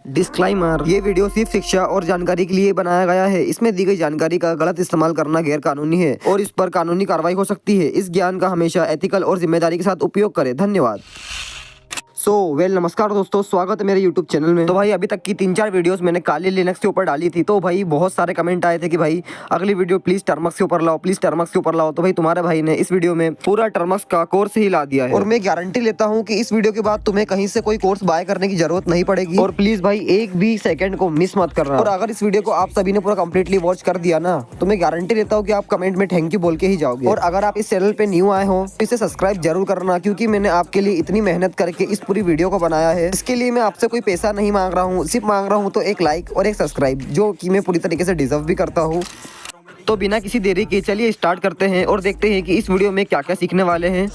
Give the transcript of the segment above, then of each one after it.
Disclaimer, ये video सिर्फ शिक्षा और जानकारी के लिए बनाया गया है। इसमें दी गई जानकारी का गलत इस्तेमाल करना गैर कानूनी है और इस पर कानूनी कार्रवाई हो सकती है। इस ज्ञान का हमेशा एथिकल और जिम्मेदारी के साथ उपयोग करें। धन्यवाद। नमस्कार दोस्तों, स्वागत है मेरे YouTube चैनल में। तो भाई अभी तक की 3-4 वीडियोस मैंने काली लिनक्स के ऊपर डाली थी, तो भाई बहुत सारे कमेंट आए थे कि भाई अगली वीडियो प्लीज टर्मक्स के ऊपर लाओ, प्लीज टर्मक्स के ऊपर लाओ। तो भाई तुम्हारे भाई ने इस वीडियो में पूरा टर्मक्स का कोर्स ही ला दिया है और मैं गारंटी लेता हूँ कि इस वीडियो के बाद तुम्हें कहीं से कोई कोर्स बाय करने की जरूरत नहीं पड़ेगी। और प्लीज भाई एक भी सेकंड को मिस मत करना। और अगर इस वीडियो को आप सभी ने पूरा कंप्लीटली वॉच कर दिया ना, तो मैं गारंटी लेता हूँ कि आप कमेंट में थैंक यू बोल के ही जाओगे। और अगर आप इस चैनल पे न्यू आए हो तो इसे सब्सक्राइब जरूर करना, क्योंकि मैंने आपके लिए इतनी मेहनत करके इस पूरी वीडियो को बनाया है। इसके लिए मैं आपसे कोई पैसा नहीं मांग रहा हूँ, सिर्फ मांग रहा हूँ तो एक लाइक और एक सब्सक्राइब, जो कि मैं पूरी तरीके से डिजर्व भी करता हूँ। तो बिना किसी देरी के चलिए स्टार्ट करते हैं और देखते हैं कि इस वीडियो में क्या क्या सीखने वाले हैं।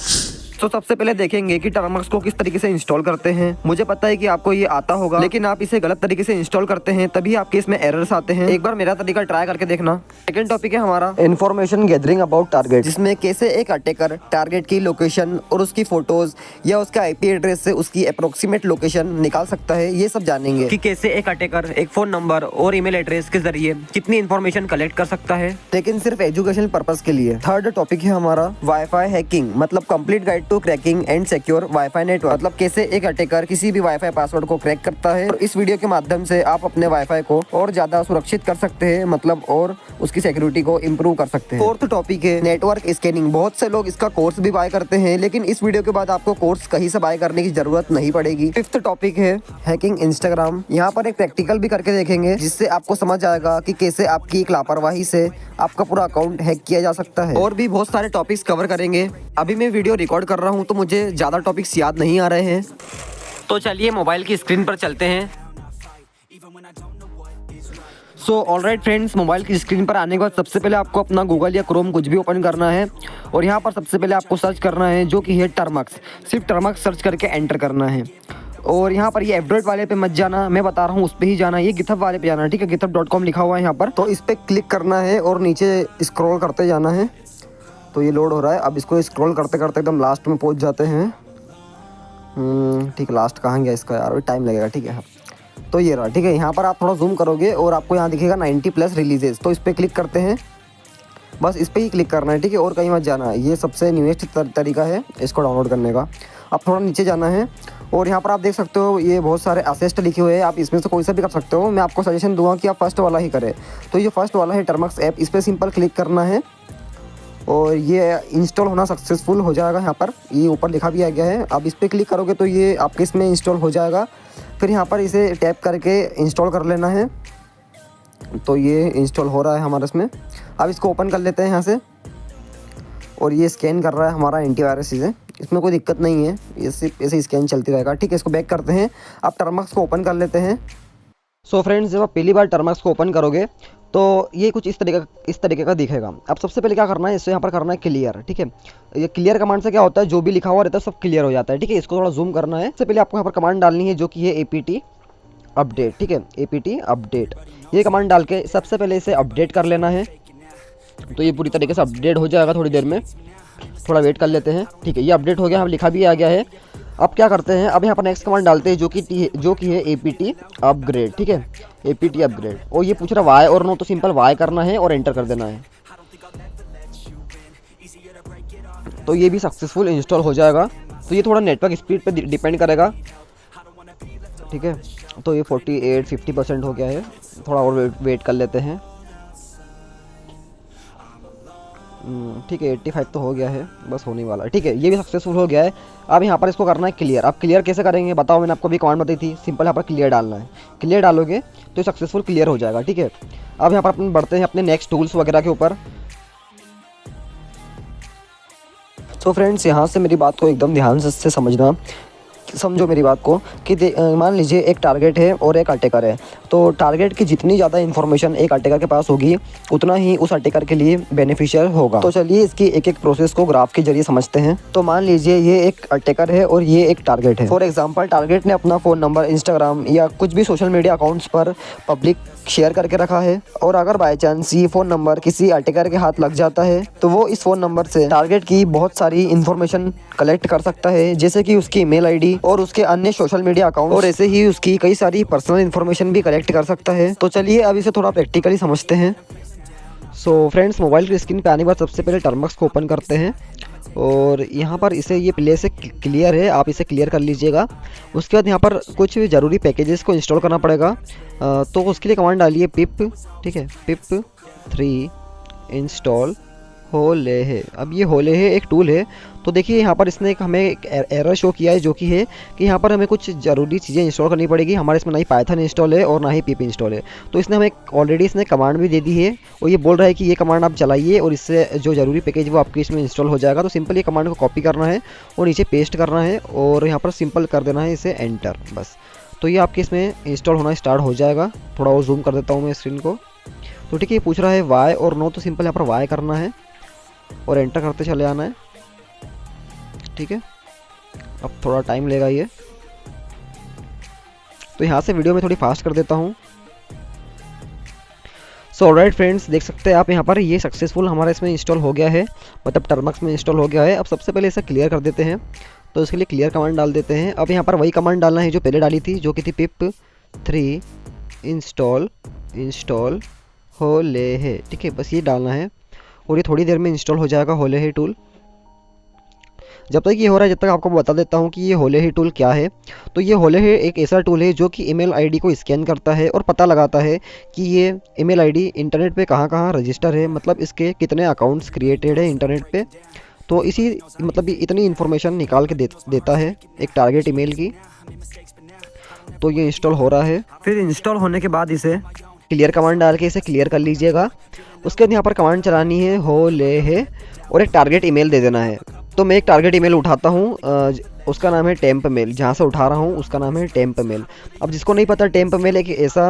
तो सबसे पहले देखेंगे कि टर्मक्स को किस तरीके से इंस्टॉल करते हैं। मुझे पता है कि आपको ये आता होगा, लेकिन आप इसे गलत तरीके से इंस्टॉल करते हैं, तभी आपके इसमें एरर्स आते हैं। एक बार मेरा तरीका ट्राई करके देखना। सेकंड टॉपिक है हमारा इन्फॉर्मेशन गैदरिंग अबाउट टारगेट, जिसमें कैसे एक अटैकर टारगेट की लोकेशन और उसकी फोटोज या उसका आईपी एड्रेस से उसकी अप्रोक्सीमेट लोकेशन निकाल सकता है। ये सब जानेंगे कि कैसे एक अटैकर एक फोन नंबर और ईमेल एड्रेस के जरिए कितनी इन्फॉर्मेशन कलेक्ट कर सकता है, लेकिन सिर्फ एजुकेशनल पर्पज के लिए। थर्ड टॉपिक है हमारा वाईफाई हैकिंग, मतलब complete guide to cracking and secure WiFi network, मतलब कैसे एक अटैकर किसी भी वाईफाई पासवर्ड को क्रैक करता है। और इस वीडियो के माध्यम से आप अपने वाईफाई को और ज्यादा सुरक्षित कर सकते हैं, मतलब और उसकी सिक्योरिटी को इम्प्रूव कर सकते हैं। फोर्थ टॉपिक है नेटवर्क स्कैनिंग। बहुत से लोग इसका कोर्स भी बाय करते हैं, लेकिन इस वीडियो के बाद आपको कोर्स कहीं से बाय करने की जरूरत नहीं पड़ेगी। फिफ्थ टॉपिक है हैकिंग इंस्टाग्राम। यहाँ पर एक प्रैक्टिकल भी करके देखेंगे, जिससे आपको समझ आएगा कि कैसे आपकी एक लापरवाही से आपका पूरा अकाउंट हैक किया जा सकता है। और भी बहुत सारे टॉपिक्स कवर करेंगे। अभी मैं वीडियो रिकॉर्ड कर रहा हूँ तो मुझे ज़्यादा टॉपिक्स याद नहीं आ रहे हैं, तो चलिए मोबाइल की स्क्रीन पर चलते हैं। ऑलराइट फ्रेंड्स, मोबाइल की स्क्रीन पर आने के बाद सबसे पहले आपको अपना गूगल या क्रोम कुछ भी ओपन करना है और यहाँ पर सबसे पहले आपको सर्च करना है, जो कि है टर्मक्स। सिर्फ टर्मक्स सर्च करके एंटर करना है। और यहाँ पर ये एपड्रॉइड वाले पे मत जाना, मैं बता रहा हूँ उस पे ही जाना, ये गिथहब वाले पे जाना, ठीक है। github.com लिखा हुआ है यहाँ पर, तो इस पर क्लिक करना है और नीचे स्क्रॉल करते जाना है। तो ये लोड हो रहा है। अब इसको स्क्रॉल करते करते एकदम लास्ट में पहुँच जाते हैं। ठीक है, लास्ट कहाँ गया इसका यार, टाइम लगेगा, ठीक है। तो ये रहा, ठीक है। यहाँ पर आप थोड़ा जूम करोगे और आपको यहाँ दिखेगा 90+ रिलीजेस, तो इस पर क्लिक करते हैं। बस इस पर ही क्लिक करना है, ठीक है, और कहीं मत जाना है। ये सबसे न्यूएस्ट तरीका है इसको डाउनलोड करने का। अब थोड़ा नीचे जाना है और यहाँ पर आप देख सकते हो ये बहुत सारे असिस्ट लिखे हुए हैं, आप इसमें से कोई सा भी कर सकते हो। मैं आपको सजेशन दूंगा कि आप फर्स्ट वाला ही करें। तो ये फर्स्ट वाला है टर्मक्स ऐप, इस पर सिंपल क्लिक करना है और ये इंस्टॉल होना सक्सेसफुल हो जाएगा। यहाँ पर ये ऊपर लिखा भी आ गया है। अब इस पर क्लिक करोगे तो ये आपके इसमें इंस्टॉल हो जाएगा। फिर यहाँ पर इसे टैप करके इंस्टॉल कर लेना है। तो ये इंस्टॉल हो रहा है हमारे इसमें। अब इसको ओपन कर लेते हैं यहाँ से और ये स्कैन कर रहा है हमारा एंटीवायरस चीज़ें, इसमें कोई दिक्कत नहीं है, ये सिर्फ ऐसे स्कैन चलती रहेगा, ठीक है। इसको बैक करते हैं। अब टर्मक्स को ओपन कर लेते हैं। फ्रेंड्स, जब आप पहली बार टर्मक्स को ओपन करोगे तो ये कुछ इस तरीके का दिखेगा। अब सबसे पहले क्या करना है, इससे यहाँ पर करना है क्लियर, ठीक है। ये क्लियर कमांड से क्या होता है, जो भी लिखा हुआ रहता है सब क्लियर हो जाता है, ठीक है। इसको थोड़ा जूम करना है। सबसे पहले आपको यहाँ पर कमांड डालनी है, जो कि है apt अपडेट, ठीक है, apt अपडेट। ये कमांड डाल के सबसे पहले इसे अपडेट कर लेना है। तो ये पूरी तरीके से अपडेट हो जाएगा थोड़ी देर में, थोड़ा वेट कर लेते हैं, ठीक है। ये अपडेट हो गया, हम लिखा भी आ गया है। अब क्या करते हैं, अब यहाँ पर नेक्स्ट कमांड डालते हैं, जो कि है apt अपग्रेड, ठीक है, apt अपग्रेड। और ये पूछ रहा वाई और नो, तो सिंपल वाई करना है और एंटर कर देना है। तो ये भी सक्सेसफुल इंस्टॉल हो जाएगा। तो ये थोड़ा नेटवर्क स्पीड पे डिपेंड करेगा, ठीक है। तो ये 48-50% हो गया है, थोड़ा और वेट कर लेते हैं, ठीक है। 85 तो हो गया है, बस होने वाला है, ठीक है। ये भी सक्सेसफुल हो गया है। अब यहाँ पर इसको करना है क्लियर। अब क्लियर कैसे करेंगे बताओ, मैंने आपको भी कमांड बताई थी, सिंपल यहाँ पर क्लियर डालना है। क्लियर डालोगे तो सक्सेसफुल क्लियर हो जाएगा, ठीक है। अब यहाँ पर अपन बढ़ते हैं अपने नेक्स्ट टूल्स वगैरह के ऊपर। तो फ्रेंड्स, यहाँ से मेरी बात को एकदम ध्यान से समझो मेरी बात को कि मान लीजिए एक टारगेट है और एक अटैकर है। तो टारगेट की जितनी ज़्यादा इन्फॉर्मेशन एक अटैकर के पास होगी उतना ही उस अटैकर के लिए बेनिफिशियल होगा। तो चलिए इसकी एक एक प्रोसेस को ग्राफ के जरिए समझते हैं। तो मान लीजिए ये एक अटैकर है और ये एक टारगेट है। फॉर एग्जांपल टारगेट ने अपना फ़ोन नंबर इंस्टाग्राम या कुछ भी सोशल मीडिया अकाउंट्स पर पब्लिक शेयर करके रखा है, और अगर बाय चांस ये फ़ोन नंबर किसी अटैकर के हाथ लग जाता है तो वो इस फ़ोन नंबर से टारगेट की बहुत सारी इन्फॉर्मेशन कलेक्ट कर सकता है, जैसे कि उसकी ईमेल आईडी और उसके अन्य सोशल मीडिया अकाउंट, और ऐसे ही उसकी कई सारी पर्सनल इन्फॉर्मेशन भी कलेक्ट कर सकता है। तो चलिए अब इसे थोड़ा प्रैक्टिकली समझते हैं। सो फ्रेंड्स, मोबाइल की स्क्रीन पे आने के बाद सबसे पहले टर्मक्स को ओपन करते हैं, और यहाँ पर इसे ये प्ले से क्लियर है, आप इसे क्लियर कर लीजिएगा। उसके बाद यहाँ पर कुछ ज़रूरी पैकेजेस को इंस्टॉल करना पड़ेगा, तो उसके लिए कमांड डालिए पिप, ठीक है, पिप 3 इंस्टॉल होलेहे। अब ये होलेहे एक टूल है, तो देखिए यहाँ पर इसने हमें एक एरर शो किया है, जो कि है कि यहाँ पर हमें कुछ ज़रूरी चीज़ें इंस्टॉल करनी पड़ेगी। हमारे इसमें ना ही पाइथन इंस्टॉल है और ना ही पिप इंस्टॉल है, तो इसने हमें ऑलरेडी इसने कमांड भी दे दी है, और ये बोल रहा है कि ये कमांड आप चलाइए और इससे जो ज़रूरी पैकेज वो आपके इसमें इंस्टॉल हो जाएगा। तो सिंपल ये कमांड को कॉपी करना है और नीचे पेस्ट करना है, और यहाँ पर सिंपल कर देना है इसे एंटर, बस। तो ये आपके इसमें इंस्टॉल होना स्टार्ट हो जाएगा। थोड़ा और जूम कर देता हूँ मैं स्क्रीन को। तो ठीक है, ये पूछ रहा है वाई और नो, तो सिंपल यहाँ पर वाई करना है और एंटर करते चले आना है, ठीक है। अब थोड़ा टाइम लेगा ये, तो यहाँ से वीडियो में थोड़ी फास्ट कर देता हूँ। सो ऑलराइट फ्रेंड्स, देख सकते हैं आप यहाँ पर ये सक्सेसफुल हमारा इसमें इंस्टॉल हो गया है, मतलब टर्मक्स में इंस्टॉल हो गया है। अब सबसे पहले इसे क्लियर कर देते हैं, तो इसके लिए क्लियर कमांड डाल देते हैं। अब यहाँ पर वही कमांड डालना है जो पहले डाली थी, जो कि थी पिप 3 इंस्टॉल होलेहे, ठीक है, बस ये डालना है, और ये थोड़ी देर में इंस्टॉल हो जाएगा होलेहे टूल। जब तक ये हो रहा है, जब तक आपको बता देता हूँ कि ये होलेहे टूल क्या है। तो ये होलेहे एक ऐसा टूल है जो कि ईमेल आईडी को स्कैन करता है और पता लगाता है कि ये ईमेल आईडी इंटरनेट पे कहाँ कहाँ रजिस्टर है, मतलब इसके कितने अकाउंट्स क्रिएटेड है इंटरनेट पे। तो इसी मतलब इतनी इन्फॉर्मेशन निकाल के देता है एक टारगेट ईमेल की। तो ये इंस्टॉल हो रहा है। फिर इंस्टॉल होने के बाद इसे क्लियर कमांड डाल के इसे क्लियर कर लीजिएगा। उसके बाद यहाँ पर कमांड चलानी है होलेहे, और एक टारगेट ईमेल दे देना है। तो मैं एक टारगेट ईमेल उठाता हूँ, उसका नाम है टेम्प मेल। जहाँ से उठा रहा हूँ उसका नाम है टेम्प मेल। अब जिसको नहीं पता, टेम्प मेल एक ऐसा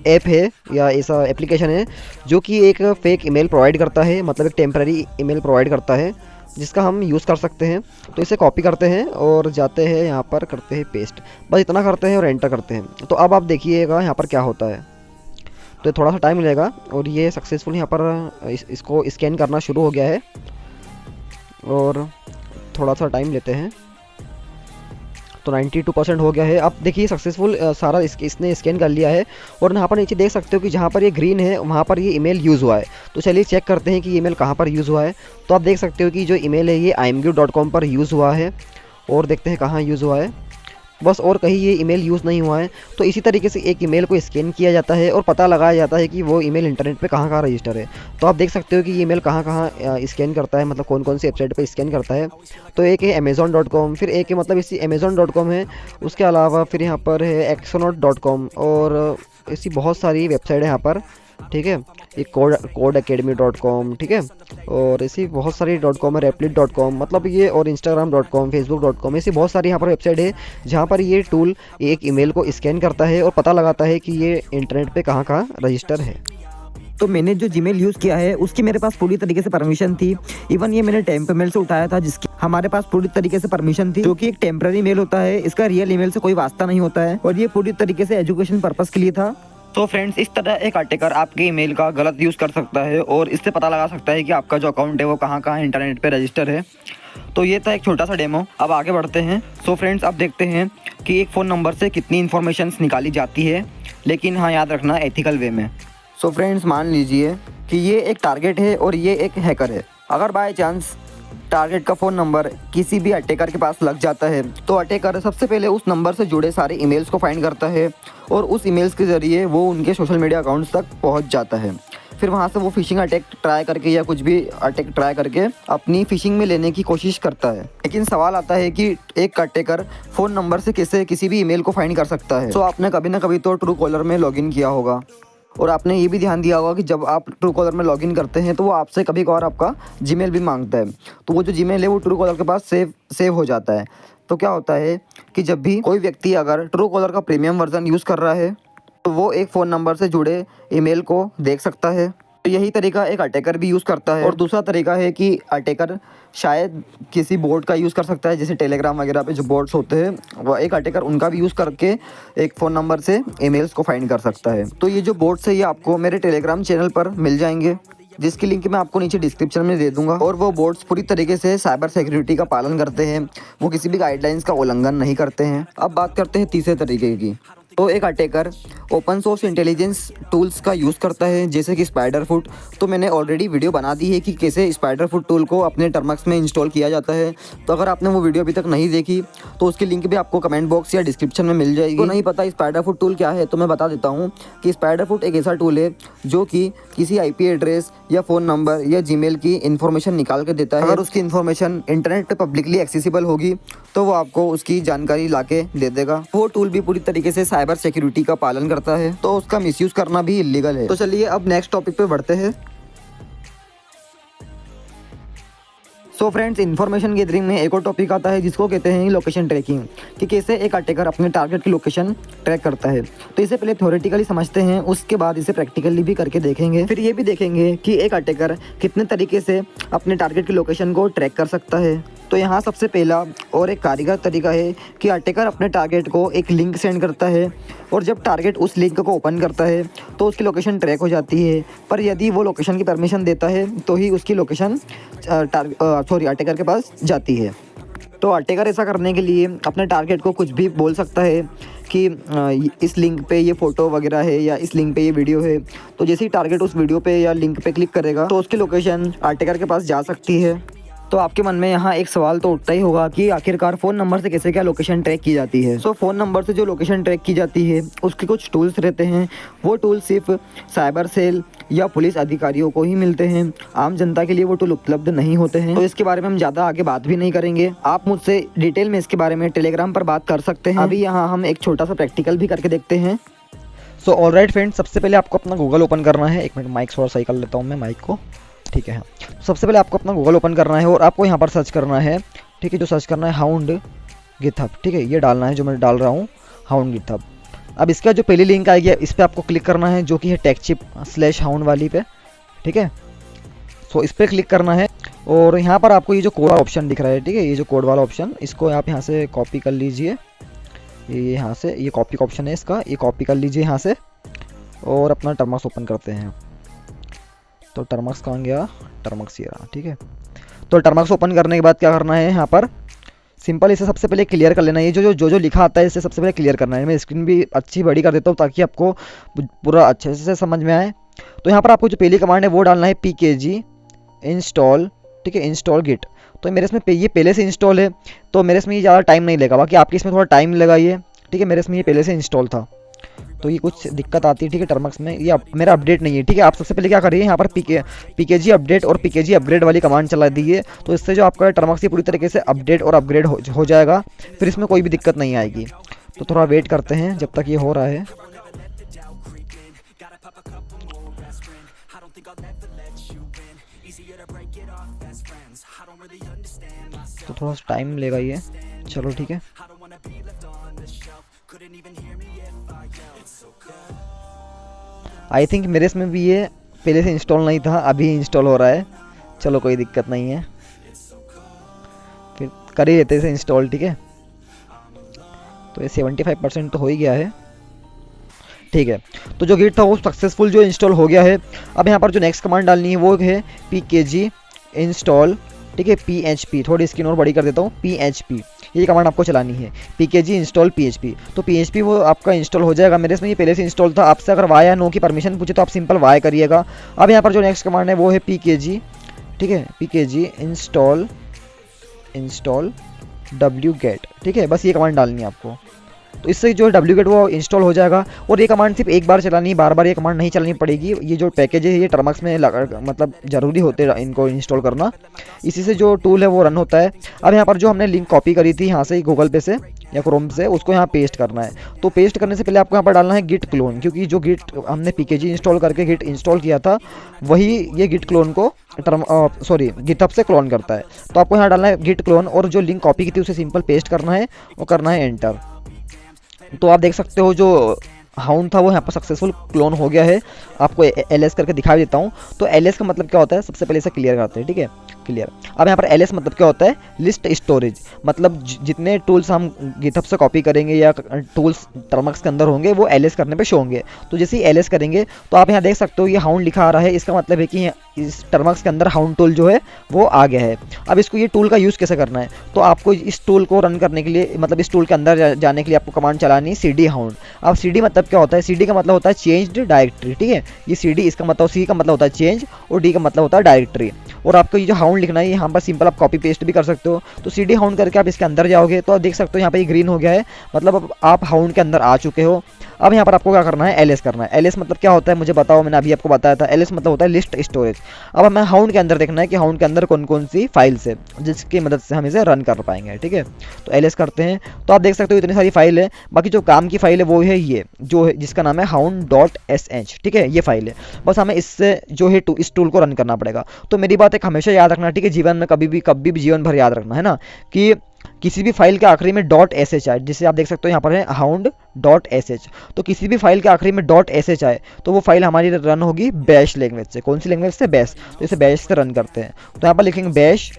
ऐप है या ऐसा एप्लीकेशन है जो कि एक फेक ईमेल प्रोवाइड करता है, मतलब एक टेम्पररी ईमेल प्रोवाइड करता है, जिसका हम यूज़ कर सकते हैं। तो इसे कॉपी करते हैं और जाते हैं यहाँ पर करते हैं पेस्ट, बस इतना करते हैं और एंटर करते हैं। तो अब आप देखिएगा यहाँ पर क्या होता है। तो थोड़ा सा टाइम लगेगा, और ये सक्सेसफुल यहाँ पर इसको स्कैन करना शुरू हो गया है, और थोड़ा सा टाइम लेते हैं। तो 92% हो गया है। अब देखिए सक्सेसफुल सारा इसने स्कैन कर लिया है, और यहाँ पर नीचे देख सकते हो कि जहाँ पर ये ग्रीन है वहाँ पर ये ईमेल यूज़ हुआ है। तो चलिए चेक करते हैं कि ये ईमेल कहाँ पर यूज़ हुआ है। तो आप देख सकते हो कि जो ईमेल है ये imgu.com पर यूज़ हुआ है, और देखते हैं कहाँ यूज़ हुआ है। बस और कहीं ये ईमेल यूज़ नहीं हुआ है। तो इसी तरीके से एक ईमेल को स्कैन किया जाता है और पता लगाया जाता है कि वो ईमेल इंटरनेट पे कहाँ कहाँ रजिस्टर है। तो आप देख सकते हो कि ये ईमेल कहाँ कहाँ स्कैन करता है, मतलब कौन कौन सी वेबसाइट पे स्कैन करता है। तो एक है amazon.com, फिर एक है मतलब इसी amazon.com है, उसके अलावा फिर यहाँ पर है exonaut.com, और ऐसी बहुत सारी वेबसाइट है यहाँ पर, ठीक है। एक codeacademy.com, ठीक है, और ऐसी बहुत सारी .com है, replit.com, मतलब ये, और instagram.com, facebook.com, ऐसी बहुत सारी यहाँ पर वेबसाइट है जहाँ पर ये टूल एक ईमेल को स्कैन करता है और पता लगाता है कि ये इंटरनेट पे कहाँ कहाँ रजिस्टर है। तो मैंने जो जीमेल यूज़ किया है उसकी मेरे पास पूरी तरीके से परमिशन थी। इवन ये मैंने टेम्प मेल से उठाया था, जिसकी हमारे पास पूरी तरीके से परमिशन थी, जो कि एक टेम्पररी मेल होता है, इसका रियल ईमेल से कोई वास्ता नहीं होता है, और ये पूरी तरीके से एजुकेशन पर्पज़ के लिए था। तो फ्रेंड्स, इस तरह एक अटैकर आपके ईमेल का गलत यूज़ कर सकता है और इससे पता लगा सकता है कि आपका जो अकाउंट है वो कहाँ कहाँ इंटरनेट पे रजिस्टर है। तो ये था एक छोटा सा डेमो। अब आगे बढ़ते हैं। सो फ्रेंड्स, अब देखते हैं कि एक फ़ोन नंबर से कितनी इन्फॉर्मेशन निकाली जाती है, लेकिन हाँ, याद रखना एथिकल वे में। सो फ्रेंड्स, मान लीजिए कि ये एक टारगेट है और ये एक हैकर है। अगर बाय चांस टारगेट का फ़ोन नंबर किसी भी अटैकर के पास लग जाता है, तो अटैकर सबसे पहले उस नंबर से जुड़े सारे ईमेल्स को फाइंड करता है, और उस ईमेल्स के ज़रिए वो उनके सोशल मीडिया अकाउंट्स तक पहुंच जाता है। फिर वहां से वो फिशिंग अटैक ट्राई करके या कुछ भी अटैक ट्राई करके अपनी फिशिंग में लेने की कोशिश करता है। लेकिन सवाल आता है कि एक अटैकर फ़ोन नंबर से कैसे किसी भी ईमेल को फाइंड कर सकता है। तो आपने कभी ना कभी तो ट्रू कॉलर में लॉगिन किया होगा, और आपने ये भी ध्यान दिया होगा कि जब आप ट्रू कॉलर में लॉगिन करते हैं तो वो आपसे कभी कभार आपका जीमेल भी मांगता है। तो वो जो जीमेल है वो ट्रू कॉलर के पास सेव हो जाता है। तो क्या होता है कि जब भी कोई व्यक्ति अगर ट्रू कॉलर का प्रीमियम वर्जन यूज़ कर रहा है तो वो एक फ़ोन नंबर से जुड़े ईमेल को देख सकता है। तो यही तरीका एक अटैकर भी यूज़ करता है। और दूसरा तरीका है कि अटैकर शायद किसी बोट का यूज़ कर सकता है, जैसे टेलीग्राम वगैरह पे जो बोट्स होते हैं, वो एक अटैकर उनका भी यूज़ करके एक फ़ोन नंबर से ईमेल्स को फाइंड कर सकता है। तो ये जो बोट्स है ये आपको मेरे टेलीग्राम चैनल पर मिल जाएंगे, जिसकी लिंक मैं आपको नीचे डिस्क्रिप्शन में दे दूंगा। और वो बोट्स पूरी तरीके से साइबर सिक्योरिटी का पालन करते हैं, वो किसी भी गाइडलाइंस का उल्लंघन नहीं करते हैं। अब बात करते हैं तीसरे तरीके की। तो एक attacker open source intelligence tools का यूज़ करता है, जैसे कि स्पाइडरफुट। तो मैंने ऑलरेडी वीडियो बना दी है कि कैसे स्पाइडरफुट टूल को अपने टर्मक्स में इंस्टॉल किया जाता है। तो अगर आपने वो वीडियो अभी तक नहीं देखी तो उसकी लिंक भी आपको कमेंट बॉक्स या डिस्क्रिप्शन में मिल जाएगी। तो नहीं पता स्पाइडरफुट टूल क्या है तो मैं बता देता हूँ कि स्पाइडरफुट एक ऐसा टूल है जो कि किसी IP एड्रेस या फ़ोन नंबर या जीमेल की इन्फॉर्मेशन निकाल के देता है। अगर उसकी इन्फॉर्मेशन इंटरनेट पे पब्लिकली एक्सेसिबल होगी तो वो आपको उसकी जानकारी लाके दे देगा। वो टूल भी पूरी तरीके से साइबर सिक्योरिटी का पालन करता है, तो उसका मिसयूज़ करना भी इलीगल है। तो चलिए अब नेक्स्ट टॉपिक पे बढ़ते हैं। सो फ्रेंड्स, इन्फॉर्मेशन गैदरिंग में एक और टॉपिक आता है जिसको कहते हैं लोकेशन ट्रैकिंग, कि कैसे एक अटैकर अपने टारगेट की लोकेशन ट्रैक करता है। तो इसे पहले थ्योरेटिकली समझते हैं, उसके बाद इसे प्रैक्टिकली भी करके देखेंगे। फिर ये भी देखेंगे कि एक अटैकर कितने तरीके से अपने टारगेट की लोकेशन को ट्रैक कर सकता है। तो यहाँ सबसे पहला और एक कारीगर तरीका है कि अटैकर अपने टारगेट को एक लिंक सेंड करता है, और जब टारगेट उस लिंक को ओपन करता है तो उसकी लोकेशन ट्रैक हो जाती है। पर यदि वो लोकेशन की परमिशन देता है तो ही उसकी लोकेशन अटैकर के पास जाती है। तो अटैकर ऐसा करने के लिए अपने टारगेट को कुछ भी बोल सकता है कि इस लिंक पे ये फ़ोटो वगैरह है या इस लिंक पे ये वीडियो है। तो जैसे ही टारगेट उस वीडियो पे या लिंक पे क्लिक करेगा तो उसकी लोकेशन अटैकर के पास जा सकती है। तो आपके मन में यहाँ एक सवाल तो उठता ही होगा कि आखिरकार फ़ोन नंबर से कैसे क्या लोकेशन ट्रैक की जाती है। सो फ़ोन नंबर से जो लोकेशन ट्रैक की जाती है उसके कुछ टूल्स रहते हैं। वो टूल सिर्फ साइबर सेल या पुलिस अधिकारियों को ही मिलते हैं, आम जनता के लिए वो टूल उपलब्ध नहीं होते हैं। तो इसके बारे में हम ज़्यादा आगे बात भी नहीं करेंगे, आप मुझसे डिटेल में इसके बारे में टेलीग्राम पर बात कर सकते हैं। अभी यहाँ हम एक छोटा सा प्रैक्टिकल भी करके देखते हैं। सो ऑलराइट फ्रेंड्स, सबसे पहले आपको अपना गूगल ओपन करना है। एक मिनट माइक थोड़ा सही कर लेता हूँ मैं माइक को, ठीक है। सबसे पहले आपको अपना गूगल ओपन करना है और आपको यहाँ पर सर्च करना है, ठीक है। जो सर्च करना है हाउंड गिथहब, ठीक है, ये डालना है जो मैं डाल रहा हूँ, हाउंड गिथहब। अब इसका जो पहली लिंक आएगी इस पर आपको क्लिक करना है, जो कि है techchip/hound वाली पे, ठीक है। सो इस पर क्लिक करना है और यहाँ पर आपको ये जो कोड ऑप्शन दिख रहा है, ठीक है, ये जो कोड वाला ऑप्शन, इसको आप यहाँ से कॉपी कर लीजिए। ये यहाँ से ये कॉपी का ऑप्शन है इसका, ये कॉपी कर लीजिए यहाँ से और अपना टर्मक्स ओपन करते हैं। तो टर्मक्स कहाँ गया, टर्मक्स ये रहा, ठीक है। तो टर्मक्स ओपन करने के बाद क्या करना है, यहाँ पर सिंपल इसे सबसे पहले क्लियर कर लेना है। ये जो लिखा आता है इसे सबसे पहले क्लियर करना है। मैं स्क्रीन भी अच्छी बड़ी कर देता हूँ ताकि आपको पूरा अच्छे से समझ में आए। तो यहाँ पर आपको जो पहली कमांड है वो डालना है pkg इंस्टॉल, ठीक है, इंस्टॉल गिट। तो मेरे इसमें ये पहले से इंस्टॉल है तो मेरे इसमें ये ज़्यादा टाइम नहीं लगा, बाकी आपके इसमें थोड़ा टाइम लगा ये, ठीक है। मेरे इसमें ये पहले से इंस्टॉल था तो ये कुछ दिक्कत आती है, ठीक है। टर्मक्स में ये मेरा अपडेट नहीं है, ठीक है। आप सबसे पहले क्या करिए, यहाँ पर pkg अपडेट और pkg अपग्रेड वाली कमांड चला दीजिए। तो इससे जो आपका टर्मक्स पूरी तरीके से अपडेट और अपग्रेड हो जाएगा, फिर इसमें कोई भी दिक्कत नहीं आएगी। तो थोड़ा वेट करते हैं जब तक ये हो रहा है। तो थोड़ा टाइम लेगा ये, चलो ठीक है। आई थिंक मेरे इसमें भी ये पहले से इंस्टॉल नहीं था, अभी इंस्टॉल हो रहा है। चलो कोई दिक्कत नहीं है, फिर कर ही लेते इसे इंस्टॉल, ठीक है। तो ये 75% तो हो ही गया है, ठीक है। तो जो गिट था वो सक्सेसफुल जो इंस्टॉल हो गया है। अब यहाँ पर जो नेक्स्ट कमांड डालनी है वो है pkg इंस्टॉल, ठीक है, php। थोड़ी स्क्रीन और बड़ी कर देता हूँ, php ये कमांड आपको चलानी है, pkg इंस्टॉल php। तो php वो आपका इंस्टॉल हो जाएगा। मेरे इसमें ये पहले से इंस्टॉल था। आपसे अगर वाई या नो की परमिशन पूछे तो आप सिंपल वाई करिएगा। अब यहाँ पर जो नेक्स्ट कमांड है वो है pkg, ठीक है, pkg इंस्टॉल wget, ठीक है। बस ये कमांड डालनी है आपको। तो इससे जो wget वो इंस्टॉल हो जाएगा। और ये कमांड सिर्फ एक बार चलानी है, बार बार ये कमांड नहीं चलानी पड़ेगी। ये जो पैकेज है ये टर्मक्स में मतलब ज़रूरी होते हैं इनको इंस्टॉल करना, इसी से जो टूल है वो रन होता है। अब यहाँ पर जो हमने लिंक कॉपी करी थी यहाँ से गूगल पे से या क्रोम से, उसको यहाँ पेस्ट करना है। तो पेस्ट करने से पहले आपको यहाँ पर डालना है गिट क्लोन, क्योंकि जो गिट हमने pkg इंस्टॉल करके गिट इंस्टॉल किया था वही ये गिट क्लोन को गिटहब से क्लोन करता है। तो आपको यहाँ डालना है गिट क्लोन और जो लिंक कॉपी की थी उसे सिंपल पेस्ट करना है और करना है एंटर। तो आप देख सकते हो जो हाउंड था वो यहाँ पर सक्सेसफुल क्लोन हो गया है। आपको एलएस करके दिखा देता हूँ। तो एलएस का मतलब क्या होता है, सबसे पहले इसे क्लियर करते हैं, ठीक है, क्लियर। अब यहाँ पर एलएस मतलब क्या होता है, लिस्ट स्टोरेज, मतलब जितने टूल्स हम गिटहब से कॉपी करेंगे या टूल्स टर्मक्स के अंदर होंगे वो एलएस करने पे शो होंगे। तो जैसे ही एलएस करेंगे तो आप यहाँ देख सकते हो ये हाउंड लिखा आ रहा है, इसका मतलब है कि इस टर्मक्स के अंदर हाउंड टूल जो है वो आ गया है। अब इसको ये टूल का यूज़ कैसे करना है, तो आपको इस टूल को रन करने के लिए, मतलब इस टूल के अंदर जाने के लिए आपको कमांड चलानी है cd हाउंड। अब cd मतलब क्या होता है, cd का मतलब होता है चेंज्ड डायरेक्टरी, ठीक है, ये cd इसका मतलब, c का मतलब होता है चेंज और d का मतलब होता है डायरेक्टरी। और आपको ये जो हाउंड लिखना है यहाँ पर सिंपल आप कॉपी पेस्ट भी कर सकते हो। तो cd हाउंड करके आप इसके अंदर जाओगे तो आप देख सकते हो यहाँ पर ये ग्रीन हो गया है, मतलब अब आप हाउंड के अंदर आ चुके हो। अब यहाँ पर आपको क्या करना है, एलएस करना है। एलएस मतलब क्या होता है मुझे बताओ, मैंने अभी आपको बताया था, एलएस मतलब होता है लिस्ट स्टोरेज। अब हमें हाउंड के अंदर देखना है कि हाउंड के अंदर कौन कौन सी फाइल्स है जिसकी मदद से हम इसे रन कर पाएंगे, ठीक है। तो एलएस करते हैं तो आप देख सकते हो इतनी सारी फाइल है। बाकी जो काम की फाइल है वो है ये जो है, जिसका नाम है hound.sh, ठीक है, ये फाइल है। बस हमें इससे जो है इस टूल को रन करना पड़ेगा। तो मेरी बात एक हमेशा याद रखना, ठीक है, जीवन में कभी भी जीवन भर याद रखना है ना, कि किसी भी फाइल के आखिरी में .sh आए, जिसे आप देख सकते हो यहाँ पर है hound.sh। तो किसी भी फाइल के आखिरी में .sh आए तो वो फाइल हमारी रन होगी बैश लैंग्वेज से। कौन सी लैंग्वेज से, बैश। तो इसे बैश से रन करते हैं। तो यहाँ पर लिखेंगे बैश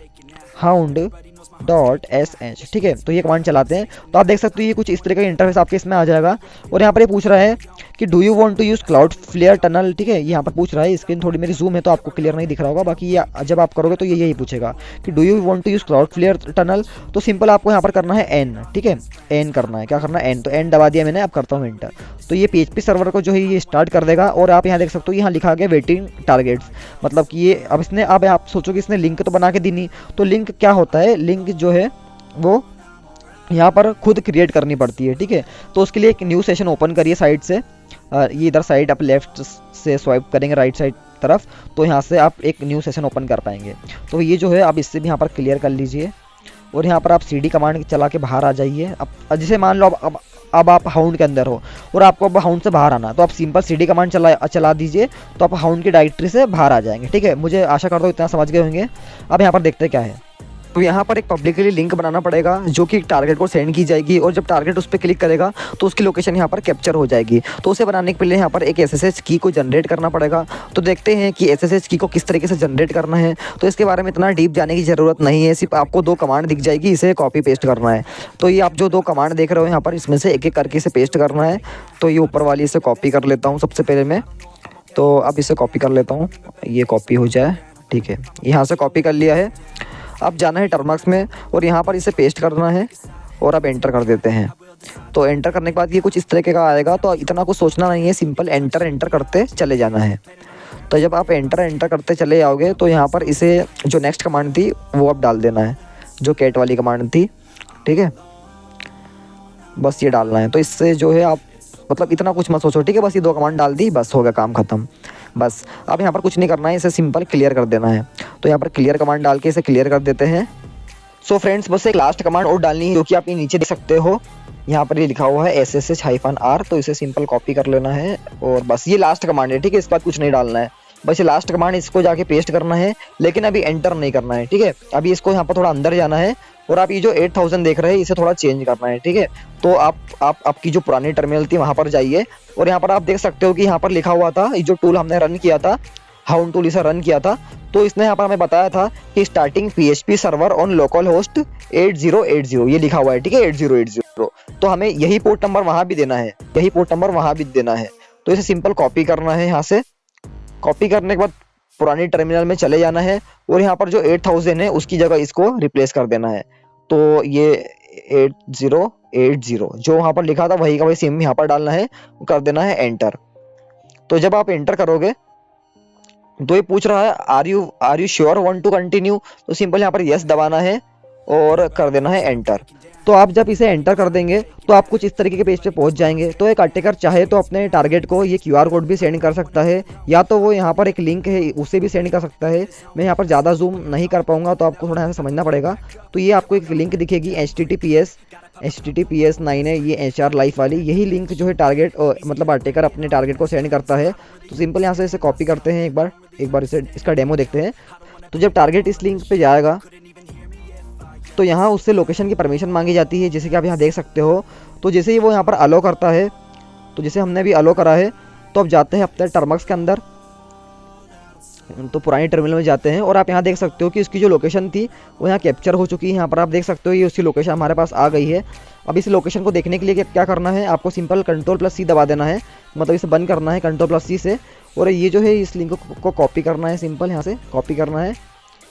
hound.sh, ठीक है। तो ये कमांड चलाते हैं तो आप देख सकते हो ये कुछ इस तरह का इंटरफेस आपके इसमें आ जाएगा। और यहाँ पर ये पूछ रहा है कि do you want to use Cloudflare tunnel, ठीक है, यहाँ पर पूछ रहा है। स्क्रीन थोड़ी मेरी जूम है तो आपको क्लियर नहीं दिख रहा होगा, बाकी ये जब आप करोगे तो ये यही पूछेगा कि do you want to use Cloudflare tunnel. तो सिंपल आपको यहाँ पर करना है एन, ठीक है, एन करना है। क्या करना है, एन। तो एन दबा दिया मैंने, अब करता हूँ एंटर। तो ये PHP सर्वर को जो है ये स्टार्ट कर देगा। और आप यहाँ देख सकते हो यहाँ लिखा गया वेटिंग टारगेट्स, मतलब कि ये अब इसने, अब आप सोचो कि इसने लिंक तो बना के दी नहीं। तो लिंक क्या होता है, लिंक जो है वो यहाँ पर खुद क्रिएट करनी पड़ती है, ठीक है। तो उसके लिए एक न्यू सेशन ओपन करिए साइड से, ये इधर साइड आप लेफ्ट से स्वाइप करेंगे राइट साइड तरफ, तो यहाँ से आप एक न्यू सेशन ओपन कर पाएंगे। तो ये जो है आप इससे भी यहाँ पर क्लियर कर लीजिए। और यहाँ पर आप cd कमांड चला के बाहर आ जाइए। अब जैसे मान लो अब आप हाउंड के अंदर हो और आपको अब हाउंड से बाहर आना, तो आप सिंपल cd कमांड चला दीजिए तो आप हाउंड की डायरेक्टरी से बाहर आ जाएंगे, ठीक है। मुझे आशा करता हूँ इतना समझ गए होंगे। अब यहाँ पर देखते हैं क्या है। तो यहाँ पर एक पब्लिकली लिंक बनाना पड़ेगा जो कि टारगेट को सेंड की जाएगी, और जब टारगेट उस पर क्लिक करेगा तो उसकी लोकेशन यहाँ पर कैप्चर हो जाएगी। तो उसे बनाने के पहले यहाँ पर एक SSH की को जनरेट करना पड़ेगा। तो देखते हैं कि SSH की को किस तरीके से जनरेट करना है। तो इसके बारे में इतना डीप जाने की ज़रूरत नहीं है, सिर्फ आपको 2 कमांड दिख जाएगी, इसे कॉपी पेस्ट करना है। तो ये आप जो 2 कमांड देख रहे हो यहाँ पर, इसमें से एक एक करके इसे पेस्ट करना है। तो ये ऊपर वाली इसे कॉपी कर लेता हूँ सबसे पहले मैं। तो अब इसे कॉपी कर लेता हूँ, ये कॉपी हो जाए, ठीक है। यहाँ से कॉपी कर लिया है। अब जाना है टर्मक्स में और यहाँ पर इसे पेस्ट करना है और अब एंटर कर देते हैं। तो एंटर करने के बाद ये कुछ इस तरीके का आएगा। तो इतना कुछ सोचना नहीं है, सिंपल एंटर करते चले जाना है। तो जब आप एंटर करते चले जाओगे तो यहाँ पर इसे जो नेक्स्ट कमांड थी वो अब डाल देना है, जो कैट वाली कमांड थी, ठीक है, बस ये डालना है। तो इससे जो है आप, मतलब इतना कुछ मत सोचो, ठीक है, बस ये 2 कमांड डाल दी, बस हो गया काम खत्म। बस अब यहाँ पर कुछ नहीं करना है, इसे सिंपल क्लियर कर देना है। तो यहाँ पर क्लियर कमांड डाल के इसे क्लियर कर देते हैं। सो फ्रेंड्स, बस एक लास्ट कमांड और डालनी है जो कि आप ये नीचे देख सकते हो, यहाँ पर ये लिखा हुआ है SSH-R। तो इसे सिंपल कॉपी कर लेना है और बस ये लास्ट कमांड है, ठीक है, इसके बाद कुछ नहीं डालना है, बस ये लास्ट कमांड, इसको जाके पेस्ट करना है। लेकिन अभी एंटर नहीं करना है, ठीक है, अभी इसको यहाँ पर थोड़ा अंदर जाना है और आप ये जो 8000 देख रहे हैं इसे थोड़ा चेंज करना है, ठीक है। तो आप आपकी जो पुरानी टर्मिनल थी वहाँ पर जाइए और यहाँ पर आप देख सकते हो कि यहाँ पर लिखा हुआ था, ये जो टूल हमने रन किया था, हाउंड टूल, इसे रन किया था, तो इसने यहाँ पर हमें बताया था कि starting PHP server on local host 8080, ये लिखा हुआ है, ठीक है, 8080। तो हमें यही पोर्ट नंबर वहाँ भी देना है, यही पोर्ट नंबर वहाँ भी देना है। तो इसे सिंपल कॉपी करना है, यहाँ से कॉपी करने के बाद पुरानी टर्मिनल में चले जाना है और यहाँ पर जो 8000 है उसकी जगह इसको रिप्लेस कर देना है। तो ये 8080 जो वहाँ पर लिखा था वही का वही सेम यहाँ पर डालना है, कर देना है एंटर। तो जब आप एंटर करोगे तो ये पूछ रहा है are you sure want to continue. तो सिंपल यहाँ पर यस दबाना है और कर देना है एंटर। तो आप जब इसे एंटर कर देंगे तो आप कुछ इस तरीके के पेज पे पहुंच जाएंगे। तो एक अटैकर चाहे तो अपने टारगेट को ये QR कोड भी सेंड कर सकता है, या तो वो यहाँ पर एक लिंक है उसे भी सेंड कर सकता है। मैं यहाँ पर ज़्यादा जूम नहीं कर पाऊंगा तो आपको थोड़ा यहाँ से समझना पड़ेगा। तो ये आपको एक लिंक दिखेगी HTTPS 9 है ये HR लाइफ वाली, यही लिंक जो है टारगेट मतलब अटैकर अपने टारगेट को सेंड करता है। तो सिंपल यहाँ से इसे कॉपी करते हैं, एक बार इसे इसका डेमो देखते हैं। तो जब टारगेट इस लिंक पे जाएगा तो यहाँ उससे लोकेशन की परमिशन मांगी जाती है, जैसे कि आप यहाँ देख सकते हो। तो जैसे ही वो यहाँ पर अलो करता है तो जैसे हमने अभी अलो करा है, तो अब जाते हैं अपने टर्मक्स के अंदर। तो पुरानी टर्मिनल में जाते हैं और आप यहाँ देख सकते हो कि इसकी जो लोकेशन थी वो यहाँ कैप्चर हो चुकी है। यहाँ पर आप देख सकते हो ये उसकी लोकेशन हमारे पास आ गई है। अब इस लोकेशन को देखने के लिए क्या करना है, आपको सिंपल Ctrl+C दबा देना है, मतलब इसे बंद करना है Ctrl+C से। और ये जो है इस लिंक को कॉपी करना है, सिंपल यहाँ से कॉपी करना है।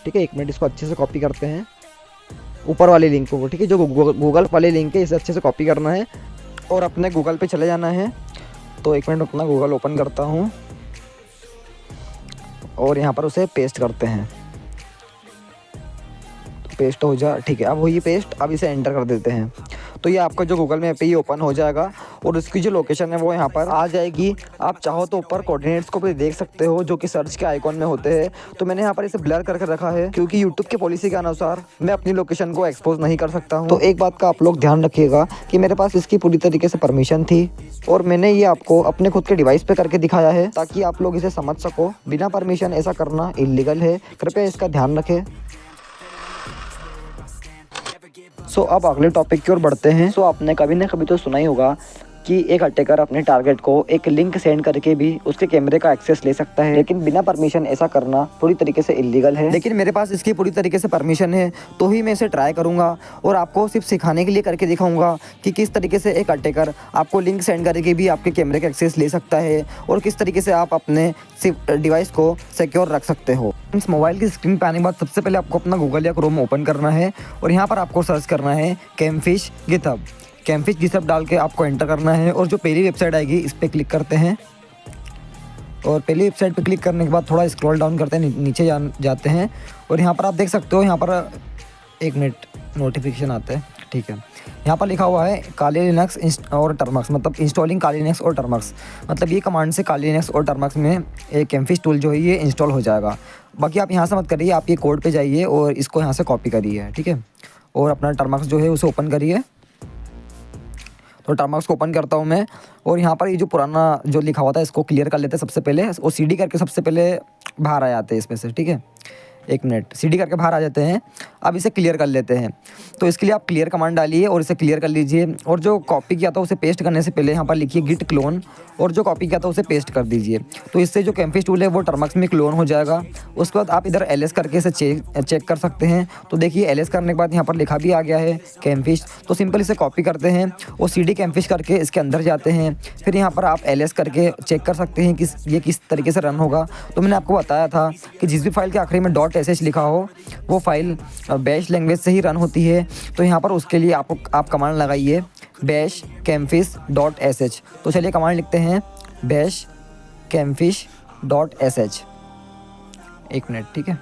ठीक है, 1 मिनट इसको अच्छे से कॉपी करते हैं, ऊपर वाले लिंक को। ठीक है, जो गूगल वाले लिंक है इसे अच्छे से कॉपी करना है और अपने गूगल पे चले जाना है। तो 1 मिनट अपना गूगल ओपन करता हूँ और यहाँ पर उसे पेस्ट करते हैं। तो पेस्ट हो जा, ठीक है, अब हुई पेस्ट। अब इसे एंटर कर देते हैं तो ये आपका जो गूगल मैप पे ही ओपन हो जाएगा और उसकी जो लोकेशन है वो यहाँ पर आ जाएगी। आप चाहो तो ऊपर कोऑर्डिनेट्स को भी देख सकते हो जो कि सर्च के आइकॉन में होते हैं। तो मैंने यहाँ पर इसे ब्लर करके रखा है क्योंकि यूट्यूब की पॉलिसी के अनुसार मैं अपनी लोकेशन को एक्सपोज नहीं कर सकता हूँ। तो एक बात का आप लोग ध्यान रखिएगा कि मेरे पास इसकी पूरी तरीके से परमिशन थी और मैंने ये आपको अपने खुद के डिवाइस पे करके दिखाया है ताकि आप लोग इसे समझ सको। बिना परमिशन ऐसा करना इलीगल है, कृपया इसका ध्यान रखें। अब अगले टॉपिक की ओर बढ़ते हैं। आपने कभी ना कभी तो सुना ही होगा कि एक अटैकर अपने टारगेट को एक लिंक सेंड करके भी उसके कैमरे का एक्सेस ले सकता है, लेकिन बिना परमिशन ऐसा करना पूरी तरीके से इलीगल है। लेकिन मेरे पास इसकी पूरी तरीके से परमिशन है तो ही मैं इसे ट्राई करूंगा और आपको सिर्फ सिखाने के लिए करके दिखाऊंगा कि किस तरीके से एक अटैकर आपको लिंक सेंड करके भी आपके कैमरे का एक्सेस ले सकता है और किस तरीके से आप अपने डिवाइस को सिक्योर रख सकते हो। इस मोबाइल की स्क्रीन पे आने के बाद सबसे पहले आपको अपना गूगल या क्रोम ओपन करना है और यहाँ पर आपको सर्च करना है कैमफिश गिथहब। कैमफिश गिथहब डाल के आपको एंटर करना है और जो पहली वेबसाइट आएगी इस पर क्लिक करते हैं। और पहली वेबसाइट पे क्लिक करने के बाद थोड़ा स्क्रॉल डाउन करते हैं, नीचे जाते हैं और यहाँ पर आप देख सकते हो, यहाँ पर 1 मिनट नोटिफिकेशन आता है, ठीक है। यहाँ पर लिखा हुआ है काली लिनक्स और टर्मक्स, मतलब इंस्टॉलिंग काली लिनक्स और टर्मक्स, मतलब ये कमांड से काली लिनक्स और टर्मक्स में एक कैमफिश टूल जो है ये इंस्टॉल हो जाएगा। बाकी आप यहाँ से मत करिए, आप ये कोड पे जाइए और इसको यहाँ से कॉपी करिए, ठीक है। और अपना टर्मक्स जो है उसे ओपन करिए। तो टर्मक्स को ओपन करता हूँ मैं और यहाँ पर ये जो पुराना जो लिखा हुआ था इसको क्लियर कर लेते हैं सबसे पहले, और CD करके सबसे पहले बाहर आ जाते हैं इसमें से, ठीक है। 1 मिनट, CD करके बाहर आ जाते हैं। अब इसे क्लियर कर लेते हैं। तो इसके लिए आप क्लियर कमांड डालिए और इसे क्लियर कर लीजिए और जो कॉपी किया था उसे पेस्ट करने से पहले यहाँ पर लिखिए गिट क्लोन और जो कॉपी किया था उसे पेस्ट कर दीजिए। तो इससे जो कैमफिश टूल है वो टर्मक्स में क्लोन हो जाएगा। उसके बाद आप इधर LS करके इसे चेक कर सकते हैं। तो देखिए LS करने के बाद यहाँ पर लिखा भी आ गया है कैमफिश। तो सिंपल इसे कॉपी करते हैं और CD कैमफिश करके इसके अंदर जाते हैं। फिर यहाँ पर आप LS करके चेक कर सकते हैं कि ये किस तरीके से रन होगा। तो मैंने आपको बताया था कि जिस भी फाइल के आखिरी में .sh लिखा हो वो फाइल बैश लैंग्वेज से ही रन होती है। तो यहाँ पर उसके लिए आप कमांड लगाइए bash campfish.sh। तो चलिए कमांड लिखते हैं bash campfish.sh। 1 मिनट, ठीक है,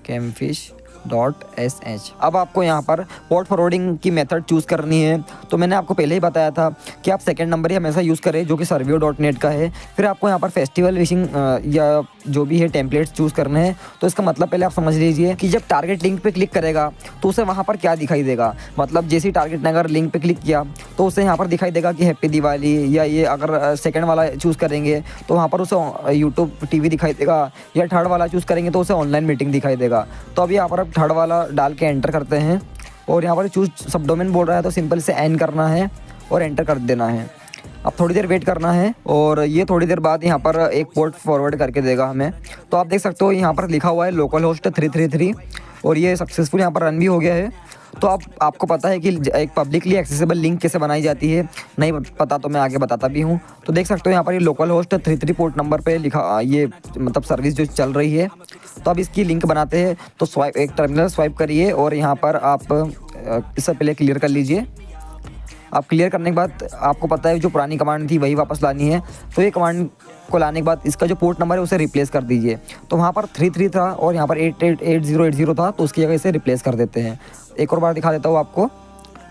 campfish.sh। अब आपको यहाँ पर पोर्ट फॉरवर्डिंग की मेथड चूज़ करनी है। तो मैंने आपको पहले ही बताया था कि आप सेकंड नंबर ही हमेशा यूज़ करें जो कि सर्वियो.net का है। फिर आपको यहाँ पर फेस्टिवल विशिंग या जो भी है टेम्पलेट्स चूज़ करने हैं। तो इसका मतलब पहले आप समझ लीजिए कि जब टारगेट लिंक पे क्लिक करेगा तो उसे वहाँ पर क्या दिखाई देगा। मतलब जैसे ही टारगेट ने अगर लिंक पे क्लिक किया तो उसे यहाँ पर दिखाई देगा कि हैप्पी दिवाली, या ये अगर सेकंड वाला चूज़ करेंगे तो वहाँ पर उसे यूट्यूब TV दिखाई देगा, या थर्ड वाला चूज़ करेंगे तो उसे ऑनलाइन मीटिंग दिखाई देगा। तो अब यहाँ पर आप थर्ड वाला डाल के एंटर करते हैं और यहाँ पर चूज़ सब डोमेन बोल रहा है तो सिंपल से एन करना है और एंटर कर देना है। अब थोड़ी देर वेट करना है और ये थोड़ी देर बाद यहाँ पर एक पोर्ट फॉरवर्ड करके देगा हमें। तो आप देख सकते हो यहाँ पर लिखा हुआ है लोकल होस्ट 333 और ये सक्सेसफुल यहाँ पर रन भी हो गया है। तो अब आपको पता है कि एक पब्लिकली एक्सेसिबल लिंक कैसे बनाई जाती है, नहीं पता तो मैं आगे बताता भी हूँ। तो देख सकते हो यहाँ पर ये लोकल होस्ट 33 पोर्ट नंबर पे लिखा, ये मतलब सर्विस जो चल रही है। तो अब इसकी लिंक बनाते हैं। तो एक टर्मिनल स्वाइप करिए और यहाँ पर आप इससे पहले क्लियर कर लीजिए। आप क्लियर करने के बाद आपको पता है जो पुरानी कमांड थी वही वापस लानी है। तो ये कमांड को लाने के बाद इसका जो पोर्ट नंबर है उसे रिप्लेस कर दीजिए। तो वहाँ पर 33 था और यहाँ पर 888080 था, तो उसकी जगह इसे रिप्लेस कर देते हैं। एक और बार दिखा देता हूँ आपको।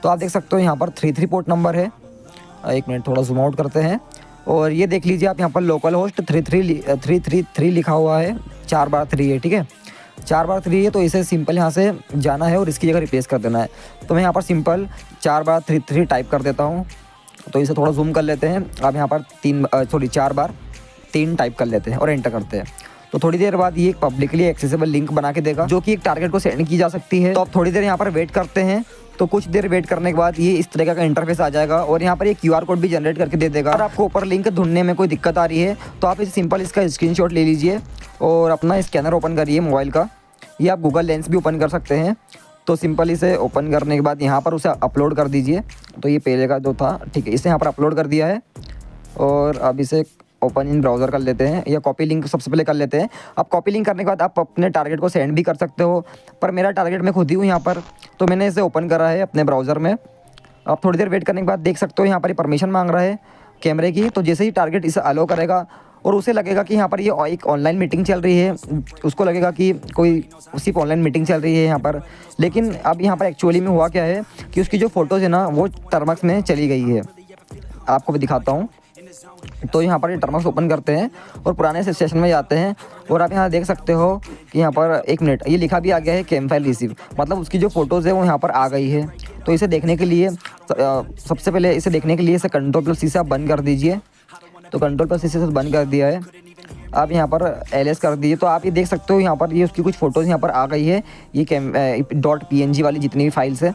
तो आप देख सकते हो यहाँ पर 33 पोर्ट नंबर है। 1 मिनट, थोड़ा जूम आउट करते हैं और ये देख लीजिए आप यहाँ पर लोकल होस्ट 333 लिखा हुआ है, 4 बार 3 है, ठीक है, 4 बार 3 है। तो इसे सिंपल यहाँ से जाना है और इसकी जगह रिप्लेस कर देना है। तो मैं यहाँ पर सिंपल 4 बार 3 टाइप कर देता हूँ। तो इसे थोड़ा जूम कर लेते हैं। अब यहाँ पर 4 बार 3 टाइप कर लेते हैं और एंटर करते हैं। तो थोड़ी देर बाद ये एक पब्लिकली एक्सेसिबल लिंक बना के देगा जो कि एक टारगेट को सेंड की जा सकती है। तो आप थोड़ी देर यहाँ पर वेट करते हैं। तो कुछ देर वेट करने के बाद ये इस तरह का इंटरफेस आ जाएगा और यहाँ पर ये QR कोड भी जनरेट करके दे देगा। अगर आपको ऊपर लिंक ढूंढने में कोई दिक्कत आ रही है तो आप इसे सिंपल इसका स्क्रीनशॉट ले लीजिए और अपना स्कैनर ओपन करिए मोबाइल का। ये आप गूगल लेंस भी ओपन कर सकते हैं। तो सिंपल इसे ओपन करने के बाद यहाँ पर उसे अपलोड कर दीजिए। तो ये पहले का जो था, ठीक है, इसे यहाँ पर अपलोड कर दिया है और अब इसे ओपन इन ब्राउज़र कर लेते हैं या कॉपी लिंक सबसे पहले कर लेते हैं। अब कॉपी लिंक करने के बाद आप अपने टारगेट को सेंड भी कर सकते हो, पर मेरा टारगेट मैं खुद ही हूँ यहाँ पर, तो मैंने इसे ओपन करा है अपने ब्राउज़र में। आप थोड़ी देर वेट करने के बाद देख सकते हो यहाँ पर परमिशन मांग रहा है कैमरे की। तो जैसे ही टारगेट इसे अलो करेगा और उसे लगेगा कि यहाँ पर ये एक ऑनलाइन मीटिंग चल रही है, उसको लगेगा कि कोई सिर्फ ऑनलाइन मीटिंग चल रही है यहाँ पर। लेकिन अब यहाँ पर एक्चुअली में हुआ क्या है कि उसकी जो फ़ोटोज़ है ना वो टर्मक्स में चली गई है। आपको भी दिखाता हूँ। तो यहाँ पर ये टर्मक्स ओपन करते हैं और पुराने सेशन में जाते हैं और आप यहाँ देख सकते हो कि यहाँ पर 1 मिनट ये लिखा भी आ गया है कैम फाइल रिसीव, मतलब उसकी जो फ़ोटोज़ है वो यहाँ पर आ गई है। तो इसे देखने के लिए सबसे पहले इसे देखने के लिए इसे Ctrl+C से आप बंद कर दीजिए। तो Ctrl+C से बंद कर दिया है। आप यहाँ पर LS कर दीजिए। तो आप ये देख सकते हो यहाँ पर ये उसकी कुछ फ़ोटोज़ यहाँ पर आ गई है, ये .png वाली जितनी भी फाइल्स है।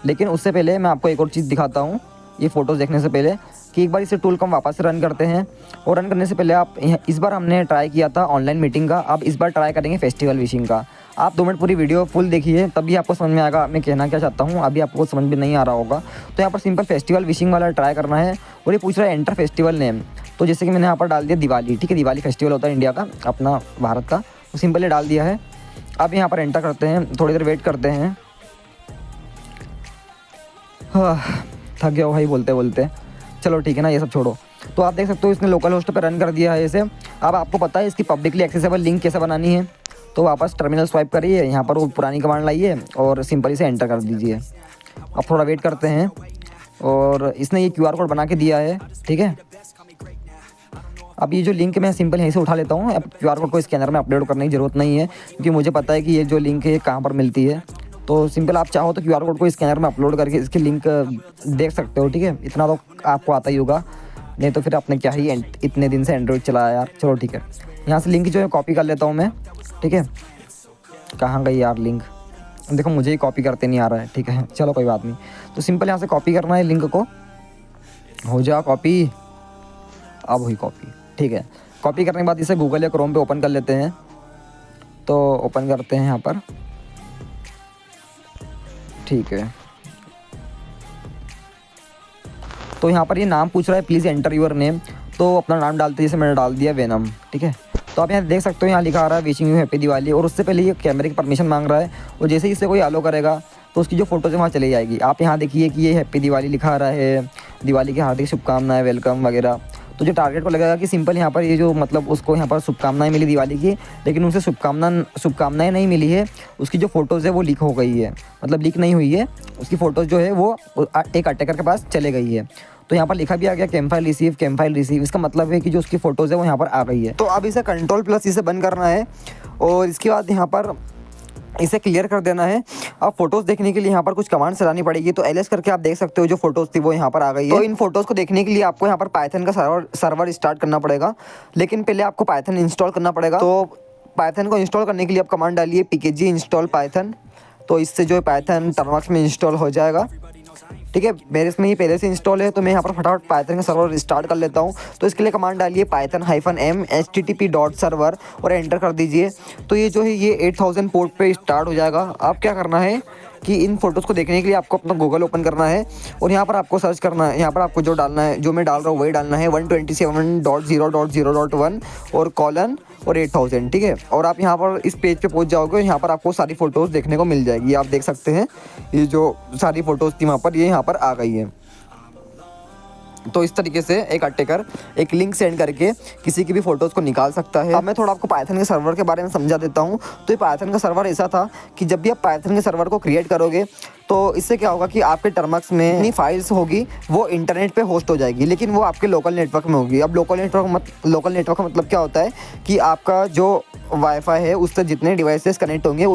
लेकिन उससे पहले मैं आपको एक और चीज़ दिखाता हूँ ये फ़ोटोज़ देखने से पहले, कि एक बार इसे टूल को हम वापस से रन करते हैं। और रन करने से पहले आप इस बार हमने ट्राई किया था ऑनलाइन मीटिंग का, अब इस बार ट्राई करेंगे फेस्टिवल विशिंग का। आप 2 मिनट पूरी वीडियो फुल देखिए तभी आपको समझ में आएगा मैं कहना क्या चाहता हूँ। अभी आपको समझ में नहीं आ रहा होगा। तो यहाँ पर सिंपल फेस्टिवल विशिंग वाला ट्राई करना है और ये पूछ रहा है एंटर फेस्टिवल नेम। तो जैसे कि मैंने यहाँ पर डाल दिया दिवाली, ठीक है, दिवाली फेस्टिवल होता है इंडिया का, अपना भारत का, तो सिंपल ये डाल दिया है। अब यहाँ पर एंटर करते हैं, थोड़ी देर वेट करते हैं। थक गया भाई बोलते बोलते, चलो ठीक है ना, ये सब छोड़ो। तो आप देख सकते हो इसने लोकल होस्ट पे रन कर दिया है इसे। अब आपको पता है इसकी पब्लिकली एक्सेसिबल लिंक कैसे बनानी है। तो वापस टर्मिनल स्वाइप करिए, यहाँ पर वो पुरानी कमांड लाइए और सिंपल इसे एंटर कर दीजिए। अब थोड़ा वेट करते हैं और इसने ये QR कोड बना के दिया है, ठीक है। अब ये जो लिंक मैं सिंपल यहीं से उठा लेता हूँ। अब QR कोड को स्कैनर में अपलोड करने की ज़रूरत नहीं है क्योंकि मुझे पता है कि ये जो लिंक है कहाँ पर मिलती है। तो सिंपल आप चाहो तो QR कोड को स्कैनर में अपलोड करके इसकी लिंक देख सकते हो, ठीक है। इतना तो आपको आता ही होगा, नहीं तो फिर आपने क्या ही इतने दिन से एंड्रॉइड चलाया यार। चलो ठीक है, यहाँ से लिंक जो है कॉपी कर लेता हूँ मैं, ठीक है। कहाँ गई यार लिंक, देखो मुझे ही कॉपी करते नहीं आ रहा है, ठीक है, चलो कोई बात नहीं। तो सिंपल यहाँ से कॉपी करना है लिंक को, हो जा कॉपी। अब हुई कॉपी, ठीक है। कॉपी करने के बाद इसे गूगल या क्रोम पे ओपन कर लेते हैं। तो ओपन करते हैं यहाँ पर, ठीक है। तो यहाँ पर ये नाम पूछ रहा है, प्लीज़ एंटर योर नेम। तो अपना नाम डालते हैं, जैसे मैंने डाल दिया वेनम, ठीक है। तो आप यहाँ देख सकते हो यहाँ लिखा आ रहा है विशिंग यू हैप्पी दिवाली, और उससे पहले ये कैमरे की परमिशन मांग रहा है। और जैसे ही इससे कोई अलो करेगा तो उसकी जो फोटोज़ है वहाँ चली जाएगी। आप यहाँ देखिए कि ये हैप्पी दिवाली लिखा आ रहा है, दिवाली की हार्दिक शुभकामनाएं, वेलकम वगैरह। तो जो टारगेट को लगेगा कि सिंपल यहाँ पर ये जो मतलब उसको यहाँ पर शुभकामनाएं मिली दिवाली की, लेकिन उसे शुभकामनाएं नहीं मिली है, उसकी जो फ़ोटोज़ है वो लीक हो गई है, मतलब लीक नहीं हुई है, उसकी फ़ोटोज़ जो है वो एक अटैकर के पास चले गई है। तो यहाँ पर लिखा भी आ गया कैम फाइल रिसीव। इसका मतलब है कि जो उसकी फ़ोटोज़ है वो यहाँ पर आ गई है। तो अब इसे Ctrl+C से बंद करना है और इसके बाद यहाँ पर इसे क्लियर कर देना है। अब फोटोज़ देखने के लिए यहाँ पर कुछ कमांड चलानी पड़ेगी। तो LS करके आप देख सकते हो जो फोटोज़ थी वो यहाँ पर आ गई है। तो इन फोटोज़ को देखने के लिए आपको यहाँ पर पाइथन का सर्वर स्टार्ट करना पड़ेगा, लेकिन पहले आपको पाइथन इंस्टॉल करना पड़ेगा। तो पाइथन को इंस्टॉल करने के लिए आप कमांड डालिए pkg इंस्टॉल पाइथन। तो इससे जो है पाइथन टर्मक्स में इंस्टॉल हो जाएगा, ठीक है। मेरे इसमें ये पहले से इंस्टॉल है, तो मैं यहाँ पर फटाफट पाइथन का सर्वर स्टार्ट कर लेता हूँ। तो इसके लिए कमांड डालिए python-m http.server और एंटर कर दीजिए। तो ये जो है ये 8000 पोर्ट पे स्टार्ट हो जाएगा। आप क्या करना है कि इन फोटोज़ को देखने के लिए आपको अपना गूगल ओपन करना है और यहाँ पर आपको सर्च करना है। यहाँ पर आपको जो डालना है, जो मैं डाल रहा हूँ वही डालना है, 127.0.0.1 और कॉलन और 8000, ठीक है। और आप यहाँ पर इस पेज पे पहुँच जाओगे, यहाँ पर आपको सारी फ़ोटोज़ देखने को मिल जाएगी। आप देख सकते हैं ये जो सारी फ़ोटोज़ थी वहाँ पर, ये यहाँ पर आ गई है। तो इस तरीके से एक अटैकर एक लिंक सेंड करके किसी की भी फोटोज़ को निकाल सकता है। अब मैं थोड़ा आपको पाइथन के सर्वर के बारे में समझा देता हूँ। तो ये पाइथन का सर्वर ऐसा था कि जब भी आप पाइथन के सर्वर को क्रिएट करोगे तो इससे क्या होगा कि आपके टर्मक्स में इतनी फाइल्स होगी वो इंटरनेट पे होस्ट हो जाएगी, लेकिन वो आपके लोकल नेटवर्क में होगी। अब लोकल नेटवर्क का मतलब क्या होता है कि आपका जो वाईफाई है उससे जितने डिवाइसेस कनेक्ट होंगे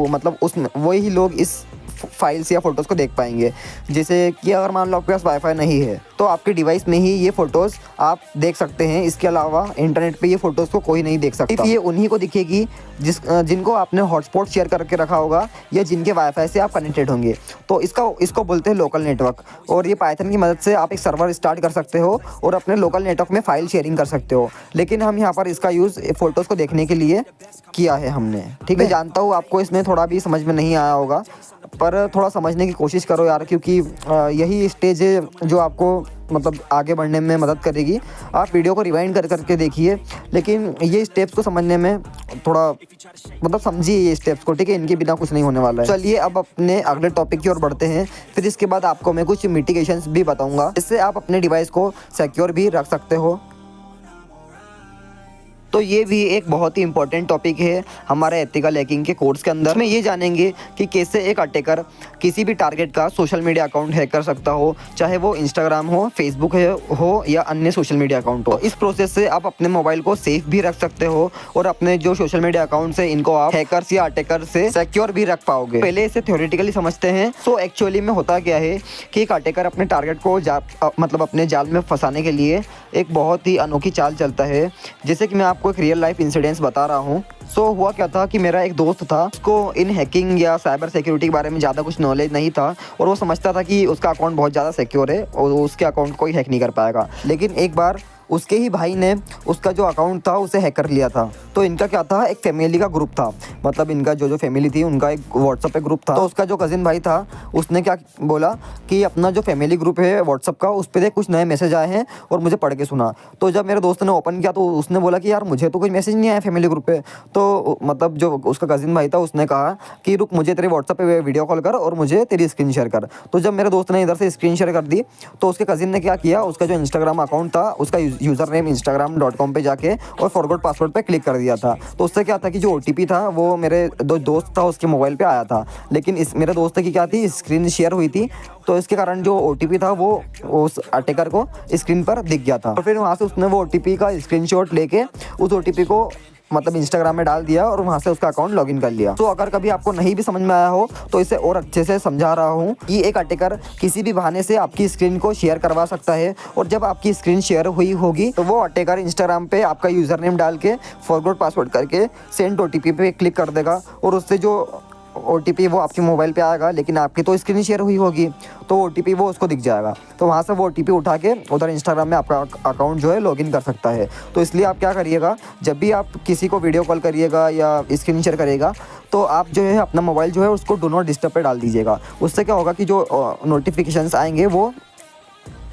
मतलब वही लोग इस फाइल्स या फ़ोटोज़ को देख पाएंगे। जैसे कि अगर मान लो आपके पास वाईफाई नहीं है तो आपके डिवाइस में ही ये फ़ोटोज़ आप देख सकते हैं। इसके अलावा इंटरनेट पे ये फ़ोटोज़ को कोई नहीं देख सकता। सिर्फ ये उन्हीं को दिखेगी जिनको आपने हॉटस्पॉट शेयर करके रखा होगा या जिनके वाईफाई से आप कनेक्टेड होंगे। तो इसको बोलते हैं लोकल नेटवर्क। और ये पाइथन की मदद से आप एक सर्वर स्टार्ट कर सकते हो और अपने लोकल नेटवर्क में फ़ाइल शेयरिंग कर सकते हो। लेकिन हम यहाँ पर इसका यूज़ फ़ोटोज़ को देखने के लिए किया है हमने, ठीक है। जानता हूँ आपको इसमें थोड़ा भी समझ में नहीं आया होगा, पर थोड़ा समझने की कोशिश करो यार, क्योंकि यही स्टेज है जो आपको मतलब आगे बढ़ने में मदद करेगी। आप वीडियो को रिवाइंड करके देखिए, लेकिन ये स्टेप्स को समझने में थोड़ा मतलब समझिए ये स्टेप्स को, ठीक है। इनके बिना कुछ नहीं होने वाला है। चलिए अब अपने अगले टॉपिक की ओर बढ़ते हैं। फिर इसके बाद आपको मैं कुछ मिटिगेशंस भी बताऊंगा, जिससे आप अपने डिवाइस को सिक्योर भी रख सकते हो। तो ये भी एक बहुत ही इंपॉर्टेंट टॉपिक है हमारे एथिकल हैकिंग के कोर्स के अंदर। में ये जानेंगे कि कैसे एक अटैकर किसी भी टारगेट का सोशल मीडिया अकाउंट हैक कर सकता हो, चाहे वो इंस्टाग्राम हो, फेसबुक हो या अन्य सोशल मीडिया अकाउंट हो। इस प्रोसेस से आप अपने मोबाइल को सेफ भी रख सकते हो और अपने जो सोशल मीडिया अकाउंट है इनको आप हैकर्स या अटैकर से सिक्योर भी रख पाओगे। पहले इसे थ्योरेटिकली समझते हैं। सो एक्चुअली में होता क्या है कि एक अटैकर अपने टारगेट को मतलब अपने जाल में फंसाने के लिए एक बहुत ही अनोखी चाल चलता है। जैसे कि मैं आपको एक रियल लाइफ इंसिडेंस बता रहा हूँ। सो हुआ क्या था कि मेरा एक दोस्त था, उसको इन हैकिंग या साइबर सिक्योरिटी के बारे में ज़्यादा कुछ नॉलेज नहीं था और वो समझता था कि उसका अकाउंट बहुत ज़्यादा सिक्योर है और उसके अकाउंट कोई हैक नहीं कर पाएगा। लेकिन एक बार उसके ही भाई ने उसका जो अकाउंट था उसे हैक कर लिया था। तो इनका क्या था, एक फैमिली का ग्रुप था, मतलब इनका जो फैमिली थी उनका एक व्हाट्सअप पे ग्रुप था। तो उसका जो कज़िन भाई था उसने क्या बोला कि अपना जो फैमिली ग्रुप है व्हाट्सअप का, उस पर कुछ नए मैसेज आए हैं और मुझे पढ़ के सुना। तो जब मेरे दोस्त ने ओपन किया तो उसने बोला कि यार मुझे तो कोई मैसेज नहीं आया फैमिली ग्रुप पे। तो मतलब जो उसका कज़िन भाई था उसने कहा कि रुक, मुझे तेरे व्हाट्सअप पे वीडियो कॉल कर और मुझे तेरी स्क्रीन शेयर कर। तो जब मेरे दोस्त ने इधर से स्क्रीन शेयर कर दी तो उसके कज़िन ने क्या किया, उसका जो इंस्टाग्राम अकाउंट था उसका यूज़र नेम instagram.com पे जाके और फॉरगॉट पासवर्ड पे क्लिक कर दिया था। तो उससे क्या था कि जो OTP था वो मेरे दोस्त था उसके मोबाइल पे आया था, लेकिन मेरे दोस्त की क्या थी, स्क्रीन शेयर हुई थी। तो इसके कारण जो OTP था वो उस अटैकर को स्क्रीन पर दिख गया था और फिर वहाँ से उसने वो OTP का स्क्रीनशॉट लेके उस OTP को मतलब इंस्टाग्राम में डाल दिया और वहाँ से उसका अकाउंट लॉगिन कर लिया। तो अगर कभी आपको नहीं भी समझ में आया हो तो इसे और अच्छे से समझा रहा हूँ कि एक अटैकर किसी भी बहाने से आपकी स्क्रीन को शेयर करवा सकता है और जब आपकी स्क्रीन शेयर हुई होगी तो वो अटैकर इंस्टाग्राम पे आपका यूज़र नेम डाल के फॉरगॉट पासवर्ड करके सेंड OTP पे क्लिक कर देगा और उससे जो OTP वो आपके मोबाइल पे आएगा, लेकिन आपकी तो स्क्रीन शेयर हुई होगी तो OTP वो उसको दिख जाएगा। तो वहाँ से वो OTP उठा के उधर इंस्टाग्राम में आपका अकाउंट जो है लॉगिन कर सकता है। तो इसलिए आप क्या करिएगा, जब भी आप किसी को वीडियो कॉल करिएगा या स्क्रीन शेयर करिएगा तो आप जो है अपना मोबाइल जो है उसको डू नॉट डिस्टर्ब पे डाल दीजिएगा। उससे क्या होगा कि जो नोटिफिकेशंस आएंगे वो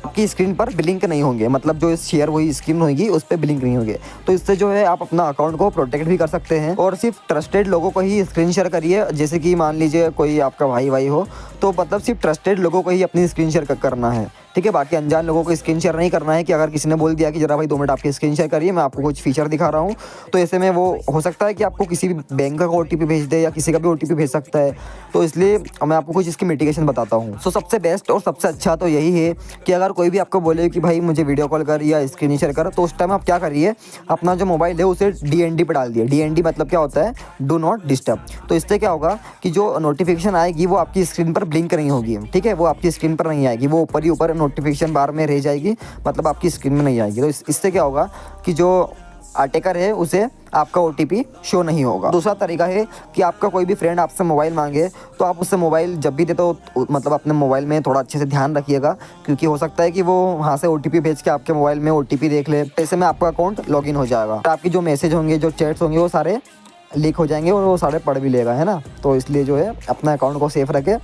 आपकी स्क्रीन पर ब्लिंक नहीं होंगे, मतलब जो शेयर हुई स्क्रीन होगी उस पर ब्लिंक नहीं होंगे। तो इससे जो है आप अपना अकाउंट को प्रोटेक्ट भी कर सकते हैं। और सिर्फ ट्रस्टेड लोगों को ही स्क्रीन शेयर करिए। जैसे कि मान लीजिए कोई आपका भाई हो तो मतलब सिर्फ ट्रस्टेड लोगों को ही अपनी स्क्रीन शेयर करना है, ठीक है। बाकी अनजान लोगों को स्क्रीन शेयर नहीं करना है। कि अगर किसी ने बोल दिया कि जरा भाई 2 मिनट आपकी स्क्रीन शेयर करिए, मैं आपको कुछ फीचर दिखा रहा हूँ, तो ऐसे में वो हो सकता है कि आपको किसी भी बैंक का OTP भेज दे या किसी का भी OTP भेज सकता है। तो इसलिए मैं आपको कुछ इसकी मिटिगेशन बताता हूँ। सो सबसे बेस्ट और सबसे अच्छा तो यही है कि अगर कोई भी आपको बोले कि भाई मुझे वीडियो कॉल कर या स्क्रीन शेयर कर, तो उस टाइम आप क्या करिए, अपना जो मोबाइल है उसे DND पे डाल दिए। DND मतलब क्या होता है, डू नॉट डिस्टर्ब। तो इससे क्या होगा कि जो नोटिफिकेशन आएगी वो आपकी स्क्रीन पर ब्लिंक नहीं होगी, ठीक है। वो आपकी स्क्रीन पर नहीं आएगी, वो ऊपर ही ऊपर नोटिफिकेशन बार में रह जाएगी, मतलब आपकी स्क्रीन में नहीं आएगी। तो इससे क्या होगा कि जो अटैकर है उसे आपका OTP शो नहीं होगा। दूसरा तरीका है कि आपका कोई भी फ्रेंड आपसे मोबाइल मांगे तो आप उससे मोबाइल जब भी दे तो मतलब अपने मोबाइल में थोड़ा अच्छे से ध्यान रखिएगा, क्योंकि हो सकता है कि वो वहाँ से OTP भेज के आपके मोबाइल में OTP देख ले। ऐसे में आपका अकाउंट लॉगिन हो जाएगा। आपकी जो मैसेज होंगे, जो चैट्स होंगे वो सारे लीक हो जाएंगे और वो सारे पढ़ भी लेगा, है ना। तो इसलिए जो है अपना अकाउंट को सेफ रखें,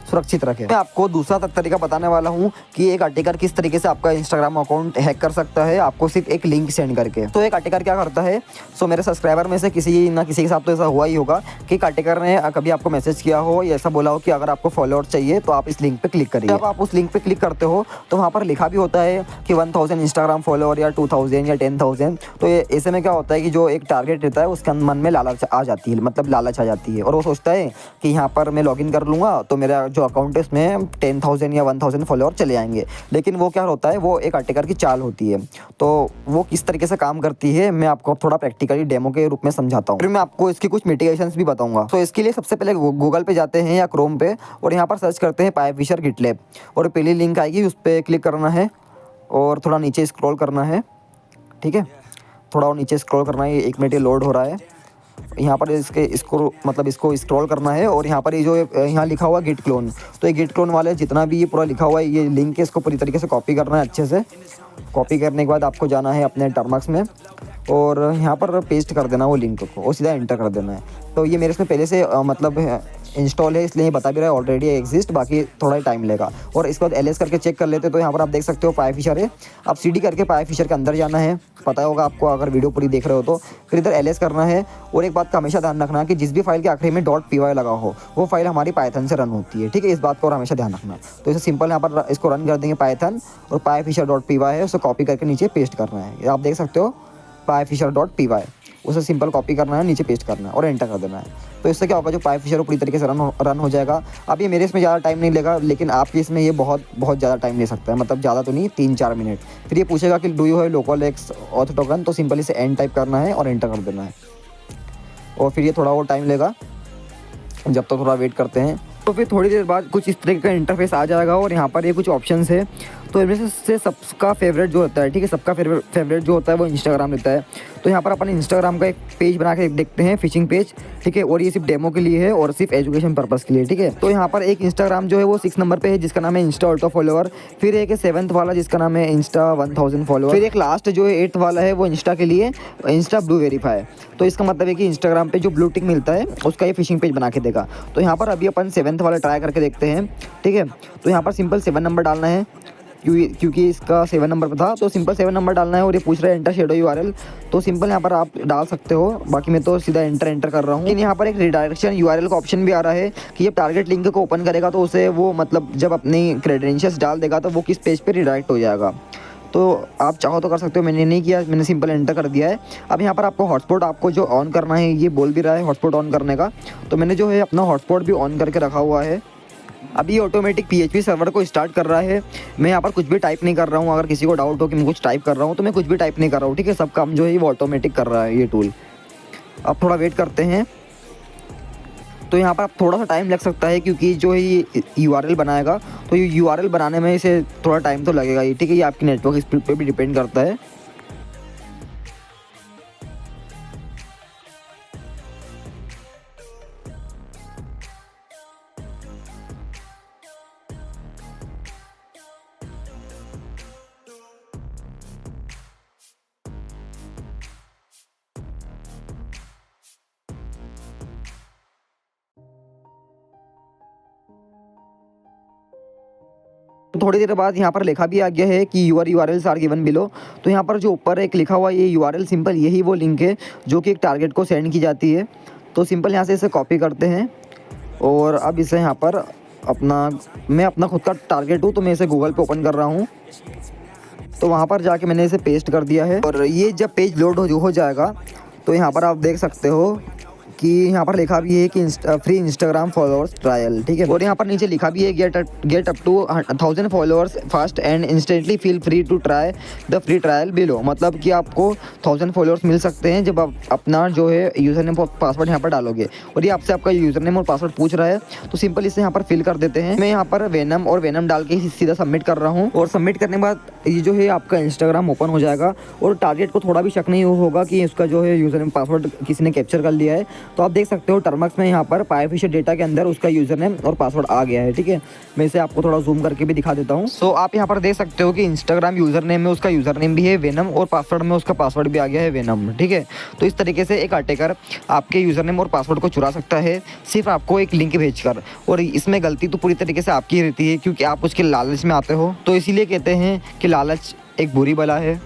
सुरक्षित रखें। मैं आपको दूसरा तरीका बताने वाला हूँ कि एक अटैकर किस तरीके से आपका इंस्टाग्राम अकाउंट हैक कर सकता है, आपको सिर्फ एक लिंक सेंड करके। तो एक अटैकर क्या करता है, सो मेरे सब्सक्राइबर में से किसी ना किसी के साथ तो ऐसा हुआ ही होगा कि एक अटैकर ने कभी आपको मैसेज किया हो या ऐसा बोला हो कि अगर आपको फॉलोअर चाहिए तो आप इस लिंक पे क्लिक करिए। जब आप उस लिंक पे क्लिक करते हो तो वहाँ पर लिखा भी होता है कि 1000 इंस्टाग्राम फॉलोअर या 2000 या 10,000। तो ऐसे में क्या होता है कि जो एक टारगेट रहता है उसके मन में लालच आ जाती है, मतलब लालच आ जाती है और वो सोचता है कि यहाँ पर मैं लॉगिन कर लूँगा तो मेरा जो अकाउंट है उसमें 10,000 या 1,000 फॉलोअर चले आएंगे। लेकिन वो क्या होता है, वो एक अटैकर की चाल होती है। तो वो किस तरीके से काम करती है मैं आपको थोड़ा प्रैक्टिकली डेमो के रूप में समझाता हूँ, फिर मैं आपको इसकी कुछ मिटिगेशंस भी बताऊंगा। तो इसके लिए सबसे पहले गूगल पे जाते हैं या क्रोम पे, और यहाँ पर सर्च करते हैं पाइपफिशर गिटलैब, और पहली लिंक आएगी उस पर क्लिक करना है और थोड़ा नीचे स्क्रॉल करना है। ठीक है, थोड़ा और नीचे स्क्रॉल करना है, 1 मिनट ये लोड हो रहा है। यहाँ पर इसको स्क्रॉल करना है, और यहाँ पर ये जो यहाँ लिखा हुआ गिट क्लोन, तो ये गिट क्लोन वाले जितना भी ये पूरा लिखा हुआ है ये लिंक है, इसको पूरी तरीके से कॉपी करना है। अच्छे से कॉपी करने के बाद आपको जाना है अपने टर्मक्स में और यहाँ पर पेस्ट कर देना वो लिंक को और सीधा एंटर कर देना है। तो ये मेरे इसमें पहले से इंस्टॉल है, इसलिए बता भी रहा है ऑलरेडी एग्जिस्ट, बाकी थोड़ा ही टाइम लेगा। और इसके बाद LS करके चेक कर लेते, तो यहाँ पर आप देख सकते हो पाइपफिशर है। आप CD करके पाइपफिशर के अंदर जाना है, पता होगा आपको अगर वीडियो पूरी देख रहे हो तो। फिर इधर LS करना है, और एक बात का हमेशा ध्यान रखना कि जिस भी फाइल के आखिरी में .py लगा हो वो फाइल हमारी पाइथन से रन होती है। ठीक है, इस बात को और हमेशा ध्यान रखना। तो इसे सिंपल यहाँ पर इसको रन कर देंगे पाइथन, और पाइपफिशर.py है उसे कॉपी करके नीचे पेस्ट करना है। आप देख सकते हो पाइपफिशर.py, उसे सिंपल कॉपी करना है, नीचे पेस्ट करना है और एंटर कर देना है। तो इससे क्या होगा, जो पाइपफिशर पूरी तरीके से रन हो जाएगा। अब ये मेरे इसमें ज़्यादा टाइम नहीं लेगा, लेकिन आपके इसमें ये बहुत ज़्यादा टाइम ले सकता है, मतलब ज़्यादा तो नहीं, 3-4 मिनट। फिर ये पूछेगा कि do you have local x auth token, तो सिंपल इसे एंड टाइप करना है और एंटर कर देना है। और फिर ये थोड़ा और टाइम लेगा, जब तक थोड़ा वेट करते हैं। तो फिर थोड़ी देर बाद कुछ इस तरीके का इंटरफेस आ जाएगा, और यहाँ पर ये कुछ ऑप्शंस है। तो इनमें से सबका फेवरेट जो होता है, ठीक है, सबका फेवरेट जो होता है वो इंस्टाग्राम रहता है। तो यहाँ पर अपन इंस्टाग्राम का एक पेज बना के देखते हैं, फिशिंग पेज। ठीक है, और ये सिर्फ डेमो के लिए है और सिर्फ एजुकेशन पर्पज़ के लिए। ठीक है, तो यहाँ पर एक इंस्टाग्राम जो है वो 6 नंबर पे है, जिसका नाम है इंस्टा ऑटो फॉलोअर। फिर एक 7th वाला जिसका नाम है इंस्टा 1000 फॉलोअर। फिर एक लास्ट जो है 8th वाला है वो इंस्टा के लिए इंस्टा ब्लू वेरीफाई। तो इसका मतलब है कि इंस्टाग्राम पे जो ब्लू टिक मिलता है उसका ये फिशिंग पेज बना के देगा। तो यहाँ पर अभी अपन 7th वाला ट्राई करके देखते हैं। ठीक है, तो यहाँ पर सिंपल 7 नंबर डालना है, क्योंकि इसका 7 नंबर पर था, तो सिंपल 7 नंबर डालना है। और ये पूछ रहा है एंटर शेडो URL, तो सिंपल यहाँ पर आप डाल सकते हो, बाकी मैं तो सीधा एंटर कर रहा हूँ। लेकिन यहाँ पर एक रिडायरेक्शन URL का ऑप्शन भी आ रहा है कि ये टारगेट लिंक को ओपन करेगा, तो उसे वो मतलब जब अपनी क्रेडेंशियल्स डाल देगा तो वो किस पेज पर रिडायरेक्ट हो जाएगा। तो आप चाहो तो कर सकते हो, मैंने नहीं किया, मैंने सिंपल एंटर कर दिया है। अब यहाँ पर आपको हॉटस्पॉट आपको जो ऑन करना है, ये बोल भी रहा है हॉटस्पॉट ऑन करने का, तो मैंने जो है अपना हॉटस्पॉट भी ऑन करके रखा हुआ है। अभी ऑटोमेटिक PHP सर्वर को स्टार्ट कर रहा है। मैं यहाँ पर कुछ भी टाइप नहीं कर रहा हूँ, अगर किसी को डाउट हो कि मैं कुछ टाइप कर रहा हूँ तो मैं कुछ भी टाइप नहीं कर रहा हूँ। ठीक है, सब काम जो है वो ऑटोमेटिक कर रहा है ये टूल। अब थोड़ा वेट करते हैं, तो यहाँ पर थोड़ा सा टाइम लग सकता है, क्योंकि जो है ये URL बनाएगा, तो ये URL बनाने में इसे थोड़ा टाइम तो लगेगा ही। ठीक है, ये आपकी नेटवर्क स्पीड पे भी डिपेंड करता है। थोड़ी देर बाद यहाँ पर लिखा भी आ गया है कि your URLs are given below. तो यहाँ पर जो ऊपर एक लिखा हुआ ये URL सिंपल यही वो लिंक है जो कि एक टारगेट को सेंड की जाती है। तो सिंपल यहाँ से इसे कॉपी करते हैं, और अब इसे यहाँ पर मैं अपना खुद का टारगेट हूँ, तो मैं इसे गूगल पे ओपन कर रहा हूँ। तो वहाँ पर जाके मैंने इसे पेस्ट कर दिया है, और ये जब पेज लोड हो जाएगा तो यहाँ पर आप देख सकते हो कि यहाँ पर लिखा भी है कि फ्री इंस्टाग्राम फॉलोअर्स ट्रायल। ठीक है, और यहाँ पर नीचे लिखा भी है get up to 1000 followers fast and instantly feel free to try the free trial below. मतलब कि आपको 1000 फॉलोअर्स मिल सकते हैं जब आप अपना जो है यूज़र नेम और पासवर्ड यहाँ पर डालोगे। और ये आपसे आपका यूज़र नेम और पासवर्ड पूछ रहा है, तो सिंपल इसे यहाँ पर फिल कर देते हैं। मैं यहाँ पर वेनम और वेनम डाल के सीधा सबमिट कर रहा हूँ, और सबमिट करने के बाद ये जो है आपका इंस्टाग्राम ओपन हो जाएगा। और टारगेट को थोड़ा भी शक नहीं होगा कि उसका जो है यूज़र नेम पासवर्ड किसी ने कैप्चर कर लिया है। तो आप देख सकते हो टर्मक्स में यहाँ पर पाइपफिशर डेटा के अंदर उसका यूज़र नेम और पासवर्ड आ गया है। ठीक है, मैं इसे आपको थोड़ा जूम करके भी दिखा देता हूँ। सो आप यहाँ पर देख सकते हो कि इंस्टाग्राम यूज़र नेम में उसका यूज़र नेम भी है वेनम, और पासवर्ड में उसका पासवर्ड भी आ गया है वेनम। ठीक है, तो इस तरीके से एक अटैकर आपके यूज़र नेम और पासवर्ड को चुरा सकता है सिर्फ आपको एक लिंक भेजकर। और इसमें गलती तो पूरी तरीके से आपकी रहती है, क्योंकि आप उसके लालच में आते हो। तो इसीलिए कहते हैं कि लालच एक बुरी बला है।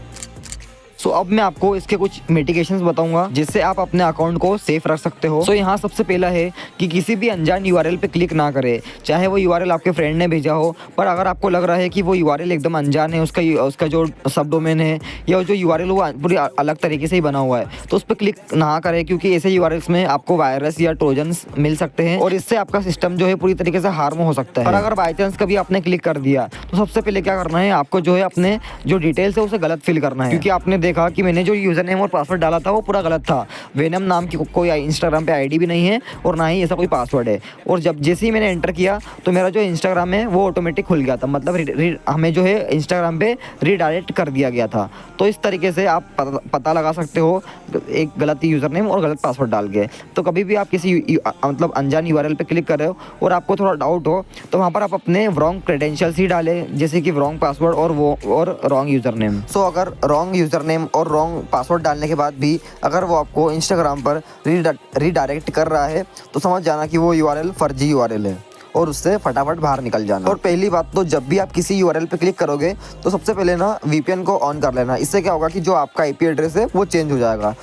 सो अब मैं आपको इसके कुछ मिटिगेशंस बताऊंगा जिससे आप अपने अकाउंट को सेफ रख सकते हो। सो यहाँ सबसे पहला है कि किसी भी अनजान यूआरएल पे क्लिक ना करें, चाहे वो यूआरएल आपके फ्रेंड ने भेजा हो, पर अगर आपको लग रहा है कि वो यूआरएल एकदम अनजान है, उसका जो सब डोमेन है या जो यूआरएल वो पूरी अलग तरीके से ही बना हुआ है, तो उस पर क्लिक ना करें, क्योंकि ऐसे यूआरएल्स में आपको वायरस या ट्रोजन्स मिल सकते हैं और इससे आपका सिस्टम जो है पूरी तरीके से हार्म हो सकता है। और अगर बाई चांस कभी आपने क्लिक कर दिया तो सबसे पहले क्या करना है, आपको जो है अपने जो डिटेल्स है उसे गलत फिल करना है, क्योंकि आपने देखा कि मैंने जो यूजर नेम और पासवर्ड डाला था वो पूरा गलत था। वेनम नाम की कोई इंस्टाग्राम पे आईडी भी नहीं है और ना ही ऐसा कोई पासवर्ड है। और जब जैसे ही मैंने एंटर किया तो मेरा जो इंस्टाग्राम है वो ऑटोमेटिक खुल गया था, मतलब हमें जो है इंस्टाग्राम पे रीडायरेक्ट कर दिया गया था। तो इस तरीके से आप पता लगा सकते हो एक गलत यूजर नेम और गलत पासवर्ड डाल के। तो कभी भी आप किसी मतलब अनजान यूआरएल पे क्लिक कर रहे हो और आपको थोड़ा डाउट हो तो वहाँ पर आप अपने रॉन्ग क्रेडेंशियल्स ही डालें, जैसे कि रॉन्ग पासवर्ड और रॉन्ग यूजर नेम। सो अगर रॉन्ग यूजर नेम और रॉन्ग पासवर्ड डालने के बाद भी अगर वो आपको इंस्टाग्राम पर रीडायरेक्ट कर रहा है तो समझ जाना कि वो यूआरएल फर्जी यूआरएल है और उससे फटाफट बाहर निकल जाना। और पहली बात तो जब भी आप किसी यूआरएल पे क्लिक करोगे तो सबसे पहले ना वीपीएन को ऑन कर लेना। इससे क्या होगा कि जो आपका आईपी एड्रेस है वो चेंज हो जाएगा,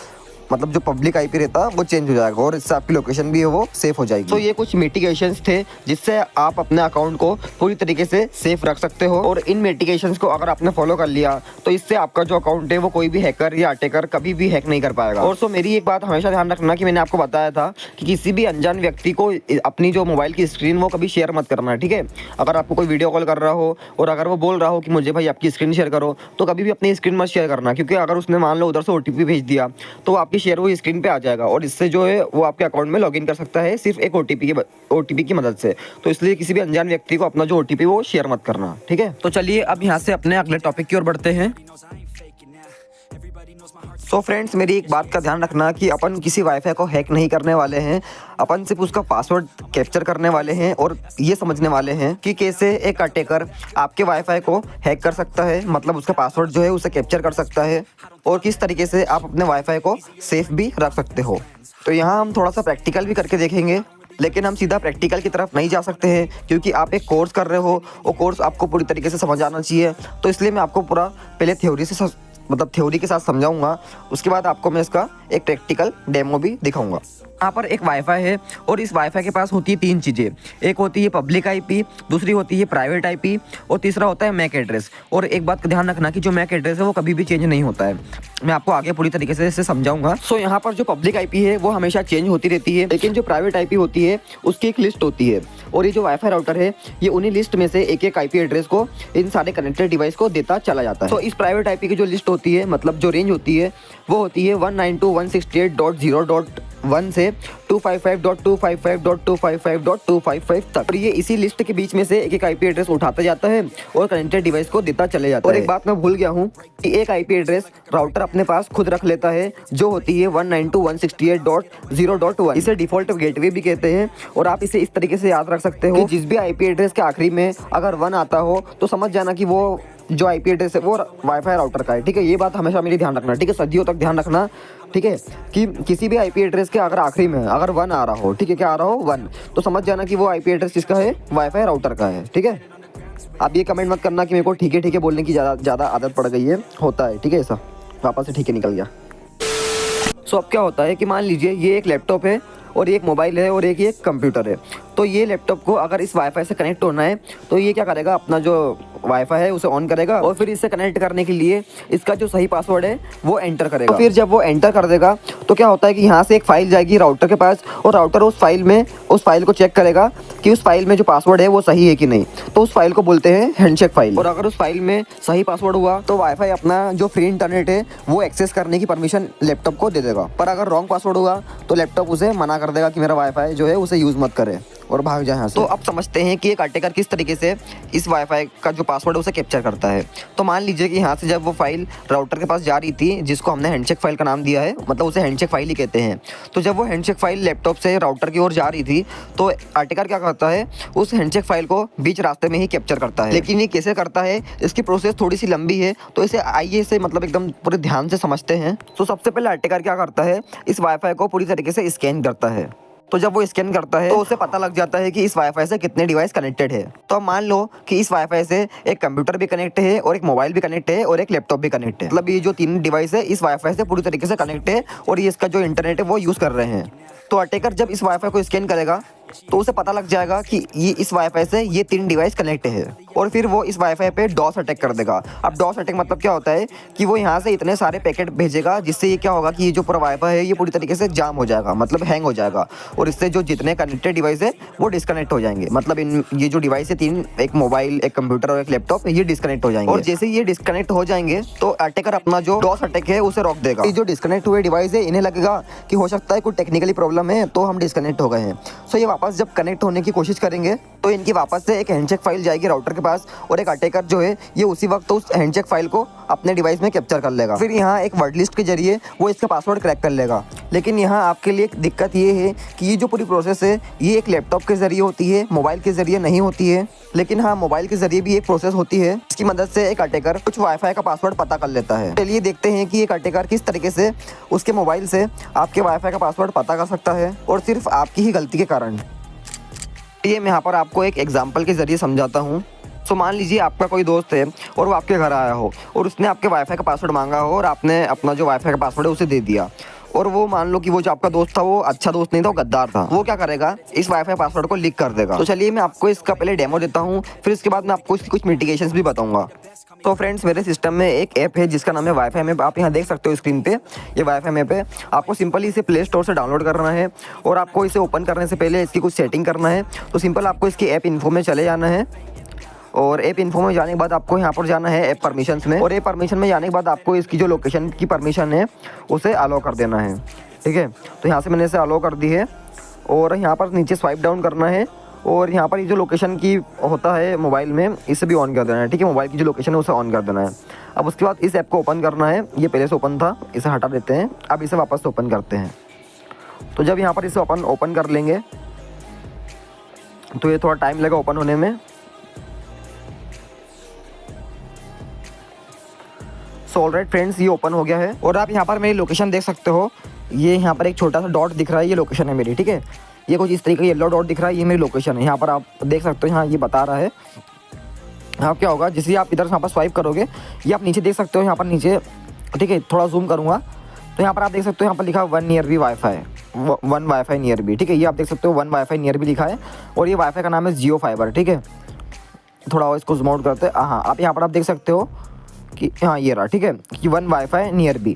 मतलब जो पब्लिक आईपी रहता है वो चेंज हो जाएगा और इससे आपकी लोकेशन भी है वो सेफ हो जाएगी। तो ये कुछ मिटिगेशंस थे जिससे आप अपने अकाउंट को पूरी तरीके से सेफ रख सकते हो। और इन मिटिगेशंस को अगर आपने फॉलो कर लिया तो इससे आपका जो अकाउंट है वो कोई भी हैकर या अटैकर कभी भी हैक नहीं कर पाएगा। और सो मेरी एक बात हमेशा ध्यान रखना कि मैंने आपको बताया था कि किसी भी अनजान व्यक्ति को अपनी जो मोबाइल की स्क्रीन वो कभी शेयर मत करना, ठीक है। अगर आपको कोई वीडियो कॉल कर रहा हो और अगर वो बोल रहा हो कि मुझे भाई आपकी स्क्रीन शेयर करो, तो कभी भी अपनी स्क्रीन मत शेयर करना, क्योंकि अगर उसने मान लो उधर से ओटीपी भेज दिया तो आपकी शेयर हुई स्क्रीन पे आ जाएगा और इससे जो है वो आपके अकाउंट में लॉगिन कर सकता है सिर्फ एक ओटीपी की मदद से। तो इसलिए किसी भी अनजान व्यक्ति को अपना जो ओटीपी वो शेयर मत करना, ठीक है। तो चलिए अब यहाँ से अपने अगले टॉपिक की ओर बढ़ते हैं। सो फ्रेंड्स, मेरी एक बात का ध्यान रखना कि अपन किसी वाईफाई को हैक नहीं करने वाले हैं, अपन सिर्फ उसका पासवर्ड कैप्चर करने वाले हैं और ये समझने वाले हैं कि कैसे एक अटैकर आपके वाईफाई को हैक कर सकता है, मतलब उसका पासवर्ड जो है उसे कैप्चर कर सकता है और किस तरीके से आप अपने वाईफाई को सेफ भी रख सकते हो। तो यहाँ हम थोड़ा सा प्रैक्टिकल भी करके देखेंगे, लेकिन हम सीधा प्रैक्टिकल की तरफ नहीं जा सकते हैं क्योंकि आप एक कोर्स कर रहे हो, वो कोर्स आपको पूरी तरीके से समझ आना चाहिए। तो इसलिए मैं आपको पूरा पहले थ्योरी के साथ समझाऊंगा, उसके बाद आपको मैं इसका एक प्रैक्टिकल डेमो भी दिखाऊंगा। यहाँ पर एक वाईफाई है और इस वाईफाई के पास होती है तीन चीज़ें। एक होती है पब्लिक आईपी, दूसरी होती है प्राइवेट आईपी और तीसरा होता है मैक एड्रेस। और एक बात का ध्यान रखना कि जो मैक एड्रेस है वो कभी भी चेंज नहीं होता है। मैं आपको आगे पूरी तरीके से इसे समझाऊंगा। सो यहाँ पर जो पब्लिक आईपी है वो हमेशा चेंज होती रहती है, लेकिन जो प्राइवेट आईपी होती है उसकी एक लिस्ट होती है और ये जो वाईफाई राउटर है ये उन्हीं लिस्ट में से एक आईपी एड्रेस को इन सारे कनेक्टेड डिवाइस को देता चला जाता है। तो इस प्राइवेट आईपी की जो लिस्ट होती है, मतलब जो रेंज होती है, वो होती है 192.168.0.1 से 255.255.255.255 तक। और ये इसी लिस्ट के बीच में से एक आईपी एड्रेस उठाता जाता है और कनेक्टेड डिवाइस को देता चले जाता है। और एक बात मैं भूल गया हूँ कि एक आईपी एड्रेस राउटर अपने पास खुद रख लेता है जो होती है 192.168.0.1। इसे डिफॉल्ट गेटवे भी कहते हैं और आप इसे इस तरीके से याद रख सकते हो कि जिस भी आईपी एड्रेस के आखिरी में अगर 1 आता हो तो समझ जाना कि वो जो आईपी एड्रेस है वो वाईफाई राउटर का है, ठीक है। ये बात हमेशा मेरी ध्यान रखना, ठीक है, सदियों तक ध्यान रखना, ठीक है, कि किसी भी आईपी एड्रेस के अगर आखिरी में अगर 1 आ रहा हो, ठीक है, क्या आ रहा हो 1, तो समझ जाना कि वो आईपी एड्रेस किसका है, वाईफाई राउटर का है, ठीक है। आप ये कमेंट मत करना कि मेरे को ठीक है बोलने की ज़्यादा आदत पड़ गई है, होता है, ठीक है, ऐसा वापस से ठीक है निकल गया। सो अब क्या होता है कि मान लीजिए ये एक लैपटॉप है और एक मोबाइल है और एक कंप्यूटर है। तो ये लैपटॉप को अगर इस वाईफाई से कनेक्ट होना है तो ये क्या करेगा, अपना जो वाईफाई है उसे ऑन करेगा और फिर इससे कनेक्ट करने के लिए इसका जो सही पासवर्ड है वो एंटर करेगा। तो फिर जब वो एंटर कर देगा तो क्या होता है कि यहाँ से एक फाइल जाएगी राउटर के पास और राउटर उस फाइल को चेक करेगा कि उस फाइल में जो पासवर्ड है वो सही है कि नहीं। तो उस फाइल को बोलते हैं हैंडशेक फाइल। और अगर उस फाइल में सही पासवर्ड हुआ तो वाईफाई अपना जो फ्री इंटरनेट है वो एक्सेस करने की परमिशन लैपटॉप को दे देगा। पर अगर रॉन्ग पासवर्ड हुआ तो लैपटॉप उसे मना कर देगा कि मेरा वाईफाई जो है उसे यूज़ मत करे और भाग जाए यहाँ से। तो अब समझते हैं कि एक अटैकर किस तरीके से इस वाईफाई का जो पासवर्ड है उसे कैप्चर करता है। तो मान लीजिए कि यहाँ से जब वो फाइल राउटर के पास जा रही थी, जिसको हमने हैंडशेक फाइल का नाम दिया है, मतलब उसे हैंडशेक फाइल ही कहते हैं। तो जब वो हैंडशेक फाइल लैपटॉप से राउटर की ओर जा रही थी तो अटैकर क्या करता है, उस हैंडशेक फाइल को बीच रास्ते में ही कैप्चर करता है। लेकिन ये कैसे करता है, इसकी प्रोसेस थोड़ी सी लंबी है, तो इसे आइए इसे मतलब एकदम पूरे ध्यान से समझते हैं। तो सबसे पहले अटैकर क्या करता है, इस वाईफाई को पूरी तरीके से स्कैन करता है। तो जब वो स्कैन करता है तो उसे पता लग जाता है कि इस वाईफाई से कितने डिवाइस कनेक्टेड है। तो अब मान लो कि इस वाईफाई से एक कंप्यूटर भी कनेक्ट है और एक मोबाइल भी कनेक्ट है और एक लैपटॉप भी कनेक्ट है। मतलब ये जो 3 डिवाइस है इस वाईफाई से पूरी तरीके से कनेक्ट है और ये इसका जो इंटरनेट है वो यूज़ कर रहे हैं। तो अटैकर जब इस वाईफाई को स्कैन करेगा तो उसे पता लग जाएगा कि ये इस वाईफाई से ये 3 डिवाइस कनेक्ट है और फिर वो इस वाईफाई पे डॉस अटैक कर देगा। अब डॉस अटैक मतलब क्या होता है कि वो यहाँ से इतने सारे पैकेट भेजेगा जिससे ये क्या होगा कि ये जो पूरा वाईफाई है ये पूरी तरीके से जाम हो जाएगा, मतलब हैंग हो जाएगा और इससे जो जितने कनेक्टेड डिवाइस है वो डिस्कनेक्ट हो जाएंगे। मतलब इन ये जो डिवाइस है 3, एक मोबाइल, एक कंप्यूटर और एक लैपटॉप, ये डिस्कनेक्ट हो जाएंगे और जैसे ये डिस्कनेक्ट हो जाएंगे तो अटैकर अपना जो डॉस अटैक है उसे रोक देगा। ये जो डिस्कनेक्ट हुए डिवाइस है इन्हें लगेगा कि हो सकता है कोई टेक्निकली प्रॉब्लम है तो हम डिस्कनेक्ट हो गए हैं। सो ये वापस जब कनेक्ट होने की कोशिश करेंगे तो इनकी वापस से एक हैंडशेक फाइल जाएगी राउटर के पास और एक अटैकर जो है ये उसी वक्त उस हैंडशेक फाइल को अपने डिवाइस में कैप्चर कर लेगा। फिर यहाँ एक वर्ड लिस्ट के जरिए वो इसका पासवर्ड क्रैक कर लेगा। लेकिन यहाँ आपके लिए एक दिक्कत ये है कि ये जो पूरी प्रोसेस है ये एक लैपटॉप के जरिए होती है, मोबाइल के जरिए नहीं होती है। लेकिन हाँ, मोबाइल के जरिए भी एक प्रोसेस होती है जिसकी मदद से एक अटैकर कुछ वाईफाई का पासवर्ड पता कर लेता है। चलिए देखते हैं कि एक अटैकर किस तरीके से उसके मोबाइल से आपके वाईफाई का पासवर्ड पता कर सकता है और सिर्फ आपकी ही गलती के कारण। ये मैं यहाँ पर आपको एक एग्जाम्पल के जरिए समझाता हूँ। तो मान लीजिए आपका कोई दोस्त है और वो आपके घर आया हो और उसने आपके वाईफाई का पासवर्ड मांगा हो और आपने अपना जो वाईफाई का पासवर्ड है उसे दे दिया और वो मान लो कि वो जो आपका दोस्त था वो अच्छा दोस्त नहीं था, वो गद्दार था। वो क्या करेगा, इस वाईफाई पासवर्ड को लीक कर देगा। तो चलिए मैं आपको इसका पहले डेमो देता हूँ, फिर इसके बाद मैं आपको इसकी कुछ मिटिगेशंस भी बताऊंगा। तो फ्रेंड्स, मेरे सिस्टम में एक ऐप है जिसका नाम है वाईफाई मैप। आप यहाँ देख सकते हो स्क्रीन पे, ये वाईफाई मैप है। आपको सिंपली इसे प्ले स्टोर से डाउनलोड करना है और आपको इसे ओपन करने से पहले इसकी कुछ सेटिंग करना है। तो सिंपल आपको इसकी ऐप इन्फो में चले जाना है और ऐप इन्फो में जाने के बाद आपको यहाँ पर जाना है ऐप परमिशंस में और ऐप परमिशन में जाने के बाद आपको इसकी जो लोकेशन की परमिशन है उसे अलाउ कर देना है। ठीक है, तो यहाँ से मैंने इसे अलाउ कर दी है और यहाँ पर नीचे स्वाइप डाउन करना है और यहाँ पर ये जो लोकेशन की होता है मोबाइल में इसे भी ऑन कर देना है। ठीक है, मोबाइल की जो लोकेशन है उसे ऑन कर देना है। अब उसके बाद इस ऐप को ओपन करना है। ये पहले से ओपन था, इसे हटा देते हैं। अब इसे वापस से ओपन करते हैं। तो जब यहाँ पर इसे ओपन कर लेंगे तो ये थोड़ा टाइम लगा ओपन होने में। सो ऑलराइट फ्रेंड्स, ये ओपन हो गया है और आप यहाँ पर मेरी लोकेशन देख सकते हो। ये यहाँ पर एक छोटा सा डॉट दिख रहा है, ये लोकेशन है मेरी। ठीक है, ये कुछ इस तरीके का येलो डॉट दिख रहा है, ये मेरी लोकेशन है। यहाँ पर आप देख सकते हो, यहाँ ये बता रहा है। यहाँ क्या होगा, जिससे आप इधर से यहाँ पर स्वाइप करोगे, ये आप नीचे देख सकते हो, यहाँ पर नीचे। ठीक है, थोड़ा जूम करूँगा तो यहाँ पर आप देख सकते हो, यहाँ पर लिखा 1 nearby WiFi, 1 WiFi nearby. ठीक है, ये आप देख सकते हो 1 वाईफाई नियर बी लिखा है और ये वाईफाई का नाम है जियो फाइबर। ठीक है, थोड़ा और इसको जूम आउट करते हैं। हाँ, आप यहाँ पर आप देख सकते हो कि हाँ ये रहा। ठीक है, कि 1 वाईफाई नियर बी।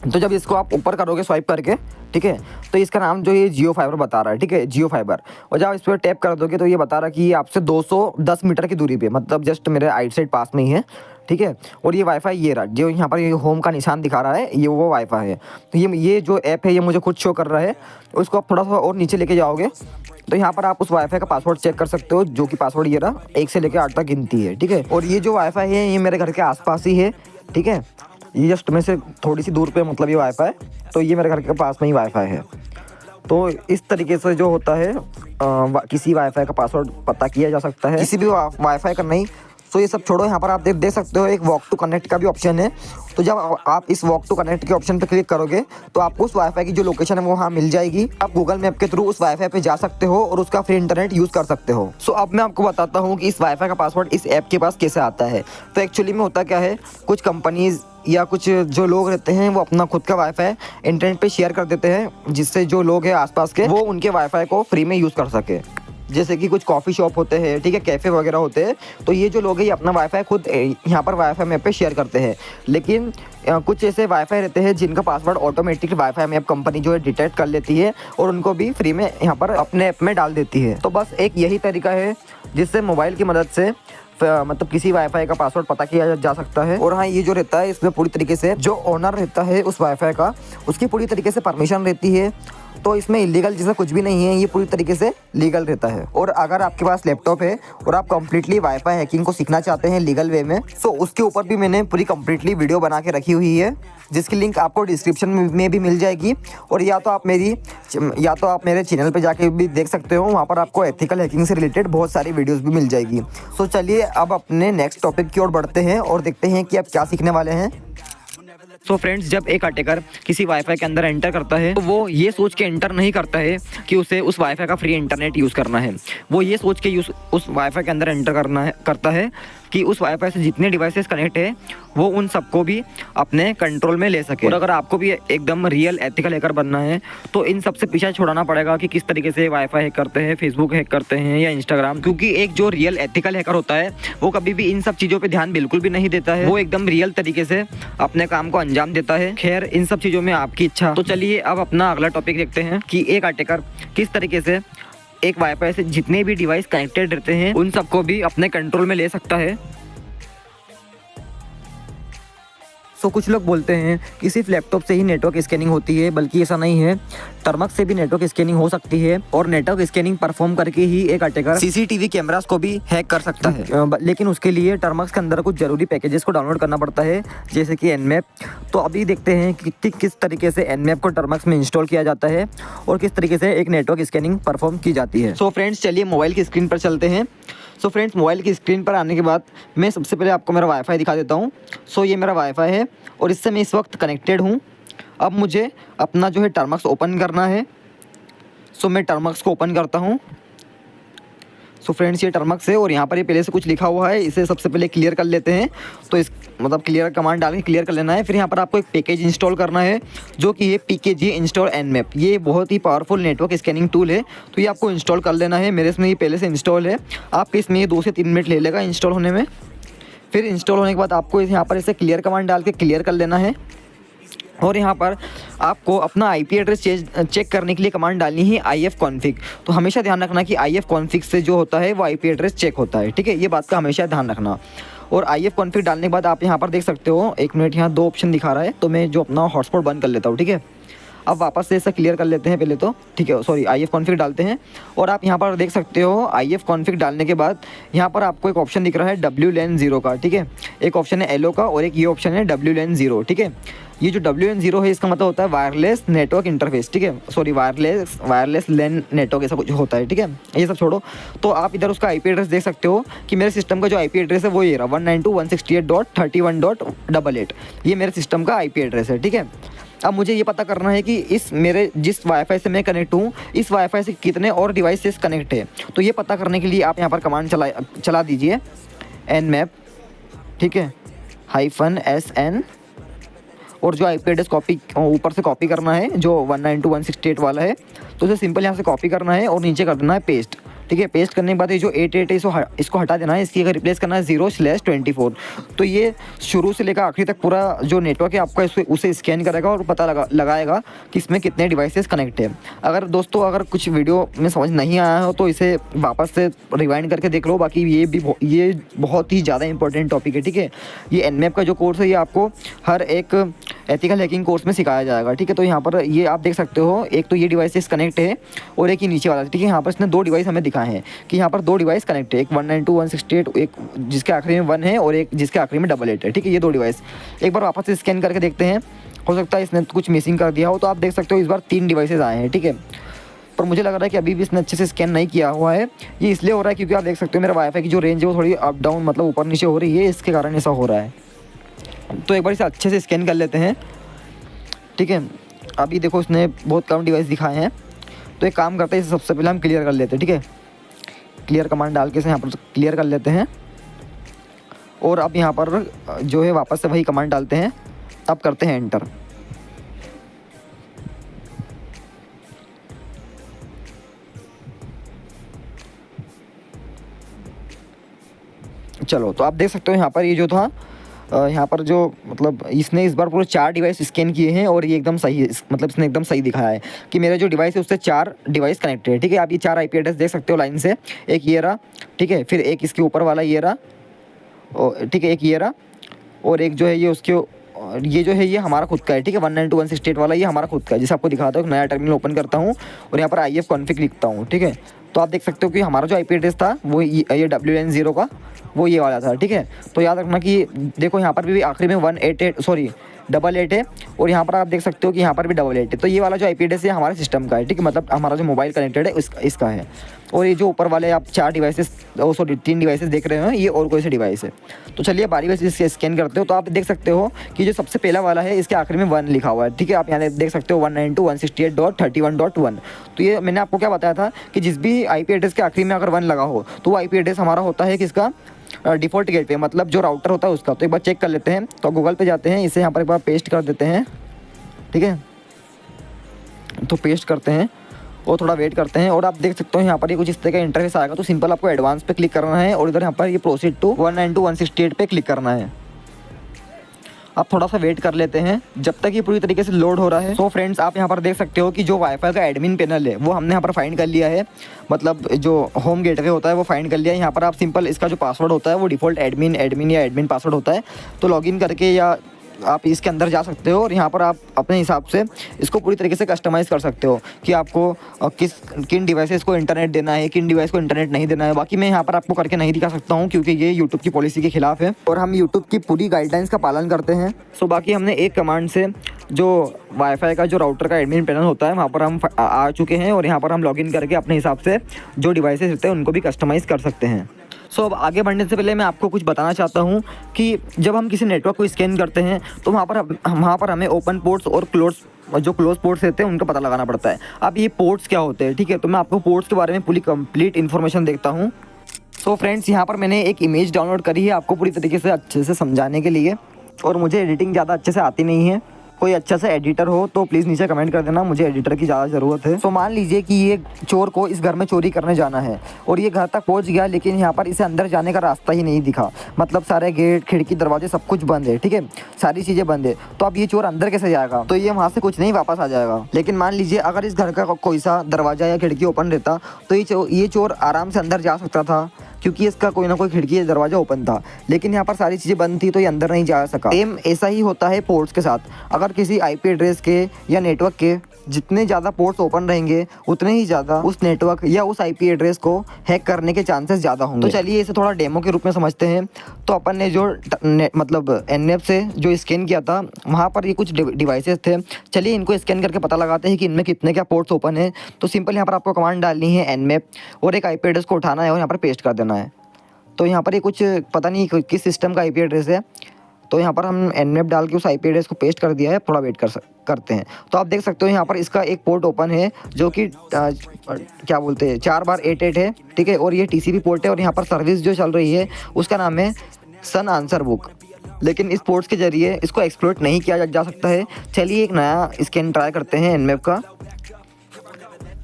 तो जब इसको आप ऊपर करोगे स्वाइप करके, ठीक है, तो इसका नाम जो ये जियो फाइबर बता रहा है। ठीक है, जियो फाइबर। और जब इस पर टैप कर दोगे तो ये बता रहा है कि ये आपसे 210 मीटर की दूरी पे, मतलब जस्ट मेरे आइट साइड पास में ही है। ठीक है, और ये वाईफाई ये रहा, जो यहाँ पर ये होम का निशान दिखा रहा है, ये वो वाईफाई है। तो ये जो ऐप है ये मुझे खुद शो कर रहा है। उसको आप थोड़ा सा और नीचे लेके जाओगे तो यहाँ पर आप उस वाईफाई का पासवर्ड चेक कर सकते हो, जो कि पासवर्ड ये रहा, 1 से लेकर 8 तक गिनती है। ठीक है, और ये जो वाईफाई है ये मेरे घर के आसपास ही है। ठीक है, ये जस्ट में से थोड़ी सी दूर पे मतलब ये वाईफाई, तो ये मेरे घर के पास में ही वाईफाई है। तो इस तरीके से जो होता है किसी वाईफाई का पासवर्ड पता किया जा सकता है, किसी भी वाईफाई का नहीं। तो ये सब छोड़ो, यहाँ पर आप देख सकते हो एक वॉक टू कनेक्ट का भी ऑप्शन है। तो जब आप इस वॉक टू कनेक्ट के ऑप्शन पर क्लिक करोगे तो आपको उस वाईफाई की जो लोकेशन है वो वहाँ मिल जाएगी। आप गूगल मैप के थ्रू उस वाईफाई पे जा सकते हो और उसका फ्री इंटरनेट यूज़ कर सकते हो। सो अब मैं आपको बताता हूँ कि इस वाईफाई का पासवर्ड इस ऐप के पास कैसे आता है। तो एक्चुअली में होता क्या है, कुछ कंपनीज या कुछ जो लोग रहते हैं वो अपना खुद का वाईफाई इंटरनेट पे शेयर कर देते हैं, जिससे जो लोग हैं आसपास के वो उनके वाईफाई को फ्री में यूज़ कर सके। जैसे कि कुछ कॉफ़ी शॉप होते हैं, ठीक है, कैफ़े वगैरह होते हैं। तो ये जो लोग हैं ये अपना वाईफाई खुद यहाँ पर वाईफाई मैप पे शेयर करते हैं। लेकिन कुछ ऐसे वाईफाई रहते हैं जिनका password automatic wifi map company जो है डिटेक्ट कर लेती है और उनको भी फ्री में यहाँ पर अपने ऐप में डाल देती है। तो बस एक यही तरीका है जिससे मोबाइल की मदद से मतलब किसी वाईफाई का पासवर्ड पता किया जा सकता है। और हाँ, ये जो रहता है इसमें पूरी तरीके से जो ओनर रहता है उस वाईफाई का, उसकी पूरी तरीके से परमिशन रहती है। तो इसमें इलीगल जैसा कुछ भी नहीं है, ये पूरी तरीके से लीगल रहता है। और अगर आपके पास लैपटॉप है और आप कंप्लीटली वाईफाई हैकिंग को सीखना चाहते हैं लीगल वे में, तो उसके ऊपर भी मैंने पूरी कंप्लीटली वीडियो बना के रखी हुई है, जिसकी लिंक आपको डिस्क्रिप्शन में भी मिल जाएगी। और या तो आप मेरे चैनल पे जाके भी देख सकते हो, वहाँ पर आपको एथिकल हैकिंग से रिलेटेड बहुत सारी वीडियोस भी मिल जाएगी। सो चलिए अब अपने नेक्स्ट टॉपिक की ओर बढ़ते हैं और देखते हैं कि आप क्या सीखने वाले हैं। सो फ्रेंड्स, जब एक अटैकर किसी वाईफाई के अंदर एंटर करता है तो वो ये सोच के एंटर नहीं करता है कि उसे उस वाईफाई का फ्री इंटरनेट यूज़ करना है। वो ये सोच के उस वाईफाई के अंदर एंटर करता है कि उस वाईफाई से जितने डिवाइसेस कनेक्ट है वो उन सबको भी अपने कंट्रोल में ले सके। और अगर आपको भी एकदम रियल एथिकल हैकर बनना है तो इन सब से पीछा छुड़ाना पड़ेगा कि किस तरीके से वाईफाई हैक करते हैं, फेसबुक हैक करते हैं या इंस्टाग्राम। क्योंकि एक जो रियल एथिकल हैकर होता है वो कभी भी इन सब चीज़ों पर ध्यान बिल्कुल भी नहीं देता है। वो एकदम रियल तरीके से अपने काम को अंजाम देता है। खैर, इन सब चीज़ों में आपकी इच्छा। तो चलिए अब अपना अगला टॉपिक देखते हैं कि एक अटैकर किस तरीके से एक वाईफाई से जितने भी डिवाइस कनेक्टेड रहते हैं उन सबको भी अपने कंट्रोल में ले सकता है। सो कुछ लोग बोलते हैं कि सिर्फ लैपटॉप से ही नेटवर्क स्कैनिंग होती है, बल्कि ऐसा नहीं है। टर्मक्स से भी नेटवर्क स्कैनिंग हो सकती है और नेटवर्क स्कैनिंग परफॉर्म करके ही एक अटैकर सीसीटीवी कैमरास को भी हैक कर सकता है। लेकिन उसके लिए टर्मक्स के अंदर कुछ जरूरी पैकेजेस को डाउनलोड करना पड़ता है, जैसे कि एनमैप। तो अभी देखते हैं कि किस तरीके से एनमैप को टर्मक्स में इंस्टॉल किया जाता है और किस तरीके से एक नेटवर्क स्कैनिंग परफॉर्म की जाती है। सो फ्रेंड्स, चलिए मोबाइल की स्क्रीन पर चलते हैं। सो फ्रेंड्स, मोबाइल की स्क्रीन पर आने के बाद मैं सबसे पहले आपको मेरा वाईफाई दिखा देता हूँ। सो ये मेरा वाईफाई है और इससे मैं इस वक्त कनेक्टेड हूँ। अब मुझे अपना जो है टर्मक्स ओपन करना है। सो मैं टर्मक्स को ओपन करता हूँ। सो फ्रेंड्स, ये टर्मक्स है और यहाँ पर ये पहले से कुछ लिखा हुआ है, इसे सबसे पहले क्लियर कर लेते हैं। तो इस क्लियर कमांड डाल के क्लियर कर लेना है। फिर यहाँ पर आपको एक पैकेज इंस्टॉल करना है जो कि ये PKG इंस्टॉल एनमैप। ये बहुत ही पावरफुल नेटवर्क स्कैनिंग टूल है, तो ये आपको इंस्टॉल कर लेना है। मेरे इसमें ये पहले से इंस्टॉल है। आपके इसमें ये 2 से 3 मिनट ले लेगा इंस्टॉल होने में। फिर इंस्टॉल होने के बाद आपको यहाँ पर इसे क्लियर कमांड डाल के क्लियर कर लेना है। और यहाँ पर आपको अपना IP एड्रेस चेक करने के लिए कमांड डालनी है ifconfig। तो हमेशा ध्यान रखना कि ifconfig से जो होता है वो IP एड्रेस चेक होता है, ठीक है। ये बात का हमेशा ध्यान रखना। और ifconfig डालने के बाद आप यहाँ पर देख सकते हो, 1 मिनट, यहाँ 2 ऑप्शन दिखा रहा है, तो मैं जो अपना हॉटस्पॉट बंद कर लेता हूँ, ठीक है। अब वापस से इसे क्लियर कर लेते हैं पहले तो, ठीक है। सॉरी, ifconfig डालते हैं और आप यहाँ पर देख सकते हो ifconfig डालने के बाद यहाँ पर आपको एक ऑप्शन दिख रहा है WLAN 0 का, ठीक है। एक ऑप्शन है LO का और एक ये ऑप्शन है WLAN 0, ठीक है। ये जो WLAN 0 है इसका मतलब होता है वायरलेस नेटवर्क इंटरफेस, ठीक है। सॉरी, वायरलेस लैन नेटवर्क ऐसा कुछ होता है, ठीक है। ये सब छोड़ो, तो आप इधर उसका IP एड्रेस देख सकते हो कि मेरे सिस्टम का जो IP एड्रेस है वो ये रहा 192.168.31.88। ये मेरे सिस्टम का IP एड्रेस है, ठीक है। अब मुझे ये पता करना है कि इस मेरे जिस वाईफाई से मैं कनेक्ट हूँ, इस वाईफाई से कितने और डिवाइसेस कनेक्ट है। तो ये पता करने के लिए आप यहाँ पर कमांड चला दीजिए nmap, ठीक है, -SN। और जो IP एड्रेस कॉपी ऊपर से कॉपी करना है जो 192.168 वाला है, तो उसे सिंपल यहाँ से कॉपी करना है और नीचे कर देना है पेस्ट, ठीक है। पेस्ट करने के बाद ये जो 88 है इसको हटा देना है। इसकी अगर रिप्लेस करना है 0/24। तो ये शुरू से लेकर आखिरी तक पूरा जो नेटवर्क है आपका उसे स्कैन करेगा और पता लगाएगा कि इसमें कितने डिवाइसेस कनेक्ट है। अगर दोस्तों अगर कुछ वीडियो में समझ नहीं आया हो तो इसे वापस से रिवाइंड करके देख लो। बाकी ये बहुत ही ज़्यादा इंपॉर्टेंट टॉपिक है, ठीक है। ये nmap का जो कोर्स है ये आपको हर एक एथिकल हैकिंग कोर्स में सिखाया जाएगा, ठीक है। तो यहाँ पर ये आप देख सकते हो, एक तो ये डिवाइसेस कनेक्ट है और एक ही नीचे वाला, ठीक है। यहाँ पर इसने 2 डिवाइस हमें दिखाए हैं कि यहाँ पर 2 डिवाइस कनेक्ट है, एक 192.168, एक जिसके आखिरी में 1 है और एक जिसके आखिरी में 88 है, ठीक है। ये 2 डिवाइस एक बार वापस से स्कैन करके देखते हैं, हो सकता है इसने कुछ मिसिंग कर दिया हो। तो आप देख सकते हो इस बार 3 डिवाइसेस आए हैं, ठीक है। पर मुझे लग रहा है कि अभी भी इसने अच्छे से स्कैन नहीं किया हुआ है। ये इसलिए हो रहा है क्योंकि आप देख सकते हो मेरा वाईफाई की जो रेंज है वो थोड़ी अप डाउन मतलब ऊपर नीचे हो रही है, इसके कारण ऐसा हो रहा है। तो एक बार इसे अच्छे से स्कैन कर लेते हैं, ठीक है। अभी देखो इसने बहुत कम डिवाइस दिखाए हैं, तो एक काम करते हैं, इसे सबसे पहले हम क्लियर कर लेते हैं, ठीक है। क्लियर कमांड डाल के इसे यहाँ पर क्लियर कर लेते हैं और अब यहाँ पर जो है वापस से वही कमांड डालते हैं। अब करते हैं एंटर। चलो, तो आप देख सकते हो यहाँ पर ये जो था यहाँ पर जो मतलब इसने इस बार पूरे 4 डिवाइस स्कैन किए हैं और ये एकदम सही है। मतलब इसने एकदम सही दिखाया है कि मेरा जो डिवाइस है उससे 4 डिवाइस कनेक्टेड है, ठीक है। आप ये 4 IP एड्रेस देख सकते हो लाइन से, एक ये रहा, ठीक है। फिर एक इसके ऊपर वाला ये रहा, ठीक है, एक ये रहा और एक जो है ये उसके ये जो है ये हमारा खुद का है, ठीक है। 192.168 वाला ये हमारा खुद का है, जिसे आपको दिखाता हूँ। एक नया टर्मिनल ओपन करता हूँ और यहाँ पर ifconfig लिखता हूँ, ठीक है। तो आप देख सकते हो कि हमारा जो IP एड्रेस था वो ये WLAN 0 का वो ये वाला था, ठीक है। तो याद रखना कि देखो यहाँ पर भी आखिरी में 88 है और यहाँ पर आप देख सकते हो कि यहाँ पर भी 88 है। तो ये वाला जो IP एड्रेस है हमारे सिस्टम का है, ठीक है। मतलब हमारा जो मोबाइल कनेक्टेड है इसका है। और ये जो ऊपर वाले आप 4 डिवाइसेस, सॉरी 3 डिवाइसेस देख रहे हो, ये और कोई से डिवाइस है। तो चलिए बारी बारी से स्कैन करते हो। तो आप देख सकते हो कि जो सबसे पहला वाला है इसके आखिर में 1 लिखा हुआ है, ठीक है। आप यहाँ देख सकते हो 192.168.31.1। तो ये मैंने आपको क्या बताया था कि जिस भी IP एड्रेस के आखिरी में अगर 1 लगा हो तो वो IP एड्रेस हमारा होता है किसका, डिफ़ॉल्ट गेटवे, मतलब जो राउटर होता है उसका। तो एक बार चेक कर लेते हैं। तो गूगल पे जाते हैं, इसे यहाँ पर एक बार पेस्ट कर देते हैं, ठीक है। तो पेस्ट करते हैं और थोड़ा वेट करते हैं और आप देख सकते हो यहाँ पर ये कुछ इस तरह का इंटरफेस आएगा। तो सिंपल आपको एडवांस पे क्लिक करना है और इधर यहाँ पर ये प्रोसीड टू 192.168 पे क्लिक करना है। आप थोड़ा सा वेट कर लेते हैं जब तक ये पूरी तरीके से लोड हो रहा है। सो फ्रेंड्स, आप यहाँ पर देख सकते हो कि जो वाईफाई का एडमिन पैनल है वो हमने यहाँ पर फाइंड कर लिया है, मतलब जो होम गेटवे होता है वो फाइंड कर लिया है। यहाँ पर आप सिंपल इसका जो पासवर्ड होता है वो डिफ़ॉल्ट एडमिन या एडमिन पासवर्ड होता है। तो लॉगिन करके या आप इसके अंदर जा सकते हो और यहाँ पर आप अपने हिसाब से इसको पूरी तरीके से कस्टमाइज़ कर सकते हो कि आपको किन डिवाइसेस को इंटरनेट देना है, किन डिवाइस को इंटरनेट नहीं देना है। बाकी मैं यहाँ पर आपको करके नहीं दिखा सकता हूँ क्योंकि ये यूट्यूब की पॉलिसी के खिलाफ है और हम यूट्यूब की पूरी गाइडलाइंस का पालन करते हैं। सो बाकी हमने एक कमांड से जो वाईफाई का जो राउटर का एडमिन पैनल होता है वहाँ पर हम आ चुके हैं और यहाँ पर हम लॉगिन करके अपने हिसाब से जो डिवाइसेस होते हैं उनको भी कस्टमाइज़ कर सकते हैं। सो अब आगे बढ़ने से पहले मैं आपको कुछ बताना चाहता हूँ कि जब हम किसी नेटवर्क को स्कैन करते हैं तो वहाँ पर हमें ओपन पोर्ट्स और जो क्लोज पोर्ट्स रहते हैं उनका पता लगाना पड़ता है। अब ये पोर्ट्स क्या होते हैं, ठीक है। तो मैं आपको पोर्ट्स के बारे में पूरी कंप्लीट इन्फॉर्मेशन देखता हूँ। सो फ्रेंड्स, यहाँ पर मैंने एक इमेज डाउनलोड करी है आपको पूरी तरीके से अच्छे से समझाने के लिए, और मुझे एडिटिंग ज़्यादा अच्छे से आती नहीं है। कोई अच्छा सा एडिटर हो तो प्लीज़ नीचे कमेंट कर देना, मुझे एडिटर की ज़्यादा ज़रूरत है। तो मान लीजिए कि ये चोर को इस घर में चोरी करने जाना है और ये घर तक पहुंच गया, लेकिन यहाँ पर इसे अंदर जाने का रास्ता ही नहीं दिखा, मतलब सारे गेट खिड़की दरवाजे सब कुछ बंद है, ठीक है, सारी चीज़ें बंद है। तो अब ये चोर अंदर कैसे जाएगा, तो ये वहाँ से कुछ नहीं वापस आ जाएगा। लेकिन मान लीजिए अगर इस घर का कोई सा दरवाज़ा या खिड़की ओपन रहता तो ये चोर आराम से अंदर जा सकता था क्योंकि इसका कोई ना कोई खिड़की या दरवाजा ओपन था। लेकिन यहाँ पर सारी चीज़ें बंद थी तो ये अंदर नहीं जा सका। सेम ऐसा ही होता है पोर्ट्स के साथ। अगर किसी IP एड्रेस के या नेटवर्क के जितने ज़्यादा पोर्ट्स ओपन रहेंगे उतने ही ज़्यादा उस नेटवर्क या उस IP एड्रेस को हैक करने के चांसेस ज़्यादा होंगे। तो चलिए इसे थोड़ा डेमो के रूप में समझते हैं। तो अपन ने जो मतलब NF से जो स्कैन किया था वहाँ पर ये कुछ डिवाइसेस थे। चलिए इनको स्कैन करके पता लगाते हैं कि इनमें कितने क्या पोर्ट्स ओपन है। तो सिंपल यहाँ पर आपको कमांड डालनी है nmap और एक IP एड्रेस को उठाना है और यहाँ पर पेस्ट कर देना है। तो यहाँ पर ये कुछ पता नहीं किस सिस्टम का IP एड्रेस है। तो यहाँ पर हम nmap डाल के उस IP एड्रेस को पेस्ट कर दिया है। थोड़ा वेट करते हैं। तो आप देख सकते हो यहाँ पर इसका एक पोर्ट ओपन है जो कि क्या बोलते हैं 4x88 है, ठीक है। और ये TCP पोर्ट है और यहाँ पर सर्विस जो चल रही है उसका नाम है सन आंसर बुक। लेकिन इस पोर्ट्स के जरिए इसको एक्सप्लॉइट नहीं किया जा सकता है। चलिए एक नया स्कैन ट्राई करते हैं nmap का।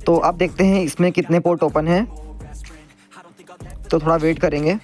तो आप देखते हैं इसमें कितने पोर्ट ओपन है। तो थोड़ा वेट करेंगे।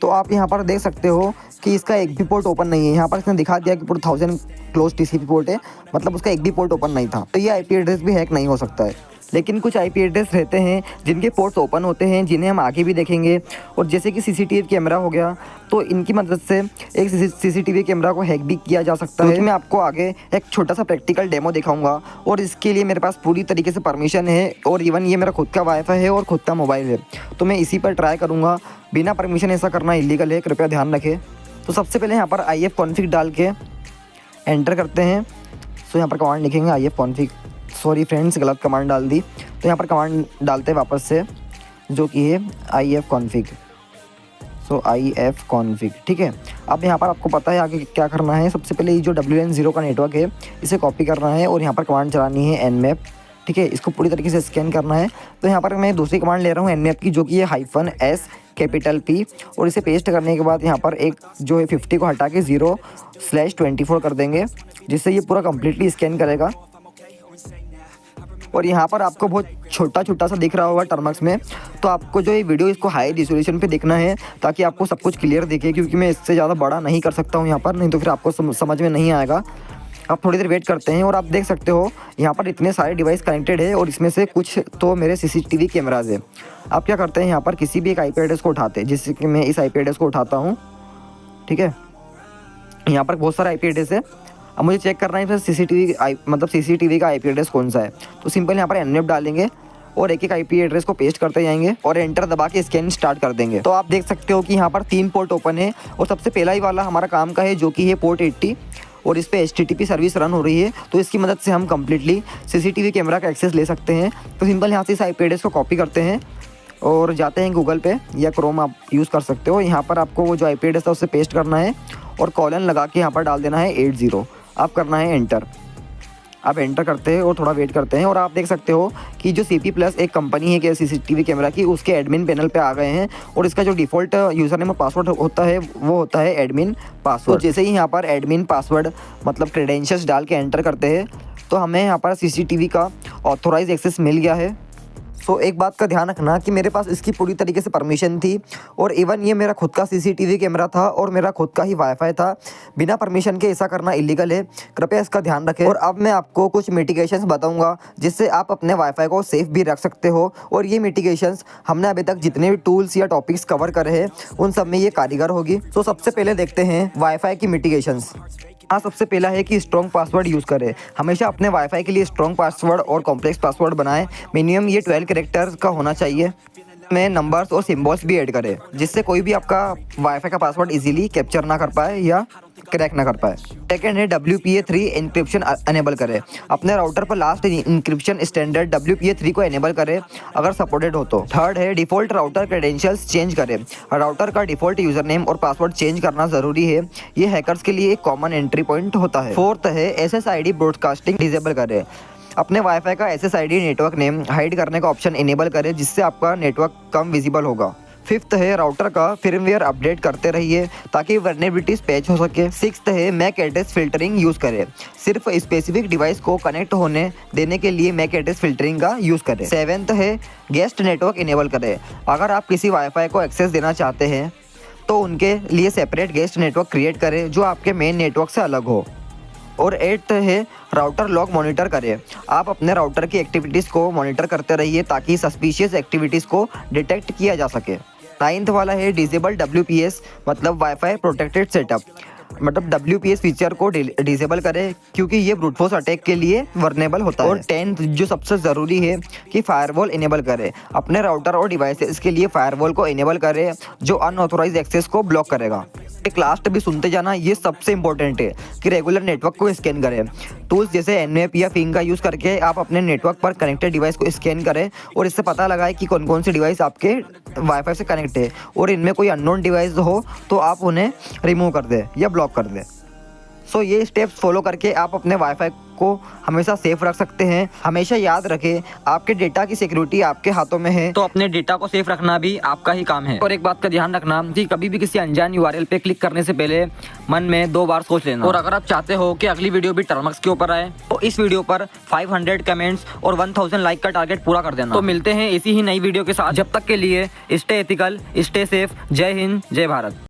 तो आप यहाँ पर देख सकते हो कि इसका एक भी पोर्ट ओपन नहीं है। यहाँ पर इसने दिखा दिया कि पूरा 1000 क्लोज TCP पोर्ट है, मतलब उसका एक भी पोर्ट ओपन नहीं था। तो ये IP एड्रेस भी हैक नहीं हो सकता है। लेकिन कुछ IP एड्रेस रहते हैं जिनके पोर्ट्स ओपन होते हैं, जिन्हें हम आगे भी देखेंगे। और जैसे कि CCTV कैमरा हो गया, तो इनकी मदद से एक CCTV कैमरा को हैक भी किया जा सकता है। मैं आपको आगे एक छोटा सा प्रैक्टिकल डेमो दिखाऊंगा और इसके लिए मेरे पास पूरी तरीके से परमिशन है और इवन ये मेरा खुद का वाईफाई है और खुद का मोबाइल है। तो मैं इसी पर ट्राई करूँगा। बिना परमिशन ऐसा करना इलीगल है, कृपया ध्यान रखें। तो सबसे पहले यहाँ पर IF config डाल के एंटर करते हैं। सो यहाँ पर कमांड लिखेंगे IF config। सॉरी फ्रेंड्स, गलत कमांड डाल दी। तो यहाँ पर कमांड डालते हैं वापस से जो कि है IF config। So IF config, ठीक है। अब यहाँ पर आपको पता है आगे क्या करना है। सबसे पहले ये जो WLAN0 का नेटवर्क है इसे कॉपी करना है और यहाँ पर कमांड चलानी है nmap, ठीक है। इसको पूरी तरीके से स्कैन करना है। तो यहाँ पर मैं दूसरी कमांड ले रहा हूँ nmap की, जो कि है -S P, और इसे पेस्ट करने के बाद यहाँ पर एक जो है 50 को हटा के 0/24 कर देंगे, जिससे ये पूरा कम्प्लीटली स्कैन करेगा। और यहाँ पर आपको बहुत छोटा सा दिख रहा होगा टर्मक्स में। तो आपको जो ये वीडियो इसको हाई रिजोल्यूशन पे देखना है ताकि आपको सब कुछ क्लियर दिखे, क्योंकि मैं इससे ज़्यादा बड़ा नहीं कर सकता हूँ यहाँ पर, नहीं तो फिर आपको समझ में नहीं आएगा। आप थोड़ी देर वेट करते हैं और आप देख सकते हो यहाँ पर इतने सारे डिवाइस कनेक्टेड है और इसमें से कुछ तो मेरे CCTV कैमराज है। आप क्या करते हैं, यहाँ पर किसी भी एक IP एड्रेस को उठाते हैं, जिससे कि मैं इस IP एड्रेस को उठाता हूँ, ठीक है। यहाँ पर बहुत सारा IP एड्रेस है। अब मुझे चेक करना है CCTV का IP एड्रेस कौन सा है। तो सिंपल यहाँ पर nmap डालेंगे और एक IP एड्रेस को पेस्ट करते जाएंगे और एंटर दबा के स्कैन स्टार्ट कर देंगे। तो आप देख सकते हो कि यहाँ पर 3 पोर्ट ओपन है और सबसे पहला ही वाला हमारा काम का है, जो कि है पोर्ट 80 और इस पे HTTP सर्विस रन हो रही है। तो इसकी मदद से हम कम्प्लीटली CCTV कैमरा का एक्सेस ले सकते हैं। तो सिंपल यहाँ से इस IP एड्रेस को कॉपी करते हैं और जाते हैं गूगल पे या क्रोम आप यूज़ कर सकते हो। यहाँ पर आपको वो जो IP एड्रेस है उसे पेस्ट करना है और कॉलन लगा के यहाँ पर डाल देना है 80। अब करना है एंटर। आप एंटर करते हैं और थोड़ा वेट करते हैं और आप देख सकते हो कि जो CP+ एक कंपनी है कि CCTV कैमरा की, उसके एडमिन पैनल पे आ गए हैं और इसका जो डिफ़ॉल्ट यूज़र नेम और पासवर्ड होता है वो होता है एडमिन पासवर्ड। तो जैसे ही यहाँ पर एडमिन पासवर्ड मतलब क्रेडेंशियल्स डाल के एंटर करते हैं तो हमें यहाँ पर CCTV का ऑथोराइज एक्सेस मिल गया है। तो एक बात का ध्यान रखना कि मेरे पास इसकी पूरी तरीके से परमिशन थी और इवन ये मेरा खुद का CCTV कैमरा था और मेरा खुद का ही वाईफाई था। बिना परमिशन के ऐसा करना इलीगल है, कृपया इसका ध्यान रखें। और अब मैं आपको कुछ मिटिगेशंस बताऊंगा जिससे आप अपने वाईफाई को सेफ भी रख सकते हो। और ये मिटिगेशंस हमने अभी तक जितने भी टूल्स या टॉपिक्स कवर करे हैं उन सब में ये कारीगर होगी। तो सबसे पहले देखते हैं वाईफाई की मिटिगेशंस। हाँ, सबसे पहला है कि स्ट्रॉन्ग पासवर्ड यूज़ करें। हमेशा अपने वाईफाई के लिए स्ट्रॉन्ग पासवर्ड और कॉम्प्लेक्स पासवर्ड बनाएं। मिनिमम ये 12 कैरेक्टर्स का होना चाहिए। में नंबर्स और सिंबल्स भी ऐड करें जिससे कोई भी आपका वाईफाई का पासवर्ड इजीली कैप्चर ना कर पाए या क्रैक ना कर पाए। सेकेंड है WPA3 इंक्रिप्शन अनेबल करें। अपने राउटर पर लास्ट इंक्रिप्शन स्टैंडर्ड WPA3 को एनेबल करें अगर सपोर्टेड हो तो। थर्ड है डिफ़ॉल्ट राउटर क्रेडेंशियल्स चेंज करें। राउटर का डिफ़ॉल्ट यूज़र नेम और पासवर्ड चेंज करना ज़रूरी है, ये हैकर्स के लिए एक कॉमन एंट्री पॉइंट होता है। फोर्थ है SSID ब्रॉडकास्टिंग डिसेबल करें। अपने वाईफाई का SSID नेटवर्क नेम हाइड करने का ऑप्शन इनेबल करें जिससे आपका नेटवर्क कम विजिबल होगा। फिफ्थ है राउटर का फर्मवेयर अपडेट करते रहिए ताकि वल्नरेबिलिटीज पैच हो सके। सिक्स्थ है मैक एड्रेस फिल्टरिंग यूज़ करें। सिर्फ स्पेसिफिक डिवाइस को कनेक्ट होने देने के लिए मैक एड्रेस फिल्टरिंग का यूज़ करें। सेवेंथ है गेस्ट नेटवर्क इनेबल करें। अगर आप किसी वाईफाई को एक्सेस देना चाहते हैं तो उनके लिए सेपरेट गेस्ट नेटवर्क क्रिएट करें जो आपके मेन नेटवर्क से अलग हो। और एट्थ है राउटर लॉग मॉनिटर करें। आप अपने राउटर की एक्टिविटीज़ को मॉनिटर करते रहिए ताकि सस्पिशियस एक्टिविटीज़ को डिटेक्ट किया जा सके। नाइन्थ वाला है डिसेबल WPS मतलब वाईफाई प्रोटेक्टेड सेटअप। मतलब WPS फीचर को डिसेबल करें क्योंकि ये ब्रूट फोर्स अटैक के लिए वर्नेबल होता है। और 10th जो सबसे ज़रूरी है कि फायरवॉल इनेबल करें। अपने राउटर और डिवाइसेस के लिए फायरवॉल को इनेबल करें जो अनऑथोराइज एक्सेस को ब्लॉक करेगा। एक लास्ट भी सुनते जाना, ये सबसे इंपॉर्टेंट है कि रेगुलर नेटवर्क को स्कैन करें। टूल्स जैसे Nmap या पिंग का यूज़ करके आप अपने नेटवर्क पर कनेक्टेड डिवाइस को स्कैन करें और इससे पता लगाए कि कौन कौन सी डिवाइस आपके वाईफाई से कनेक्ट है और इनमें कोई अननोन डिवाइस हो तो आप उन्हें रिमूव कर दें या ब्लॉक कर दें। सो ये स्टेप्स फॉलो करके आप अपने वाईफाई को हमेशा सेफ रख सकते हैं। हमेशा याद रखें आपके डेटा की सिक्योरिटी आपके हाथों में है, तो अपने डेटा को सेफ रखना भी आपका ही काम है। और एक बात का ध्यान रखना कि कभी भी किसी अनजान URL पे क्लिक करने से पहले मन में 2 बार सोच लेना। और अगर आप चाहते हो कि अगली वीडियो भी टर्मक्स के ऊपर आए तो इस वीडियो पर 500 कमेंट्स और 1000 लाइक का टारगेट पूरा कर देना। तो मिलते हैं ऐसी ही नई वीडियो के साथ, जब तक के लिए स्टे एथिकल, स्टे सेफ। जय हिंद, जय भारत।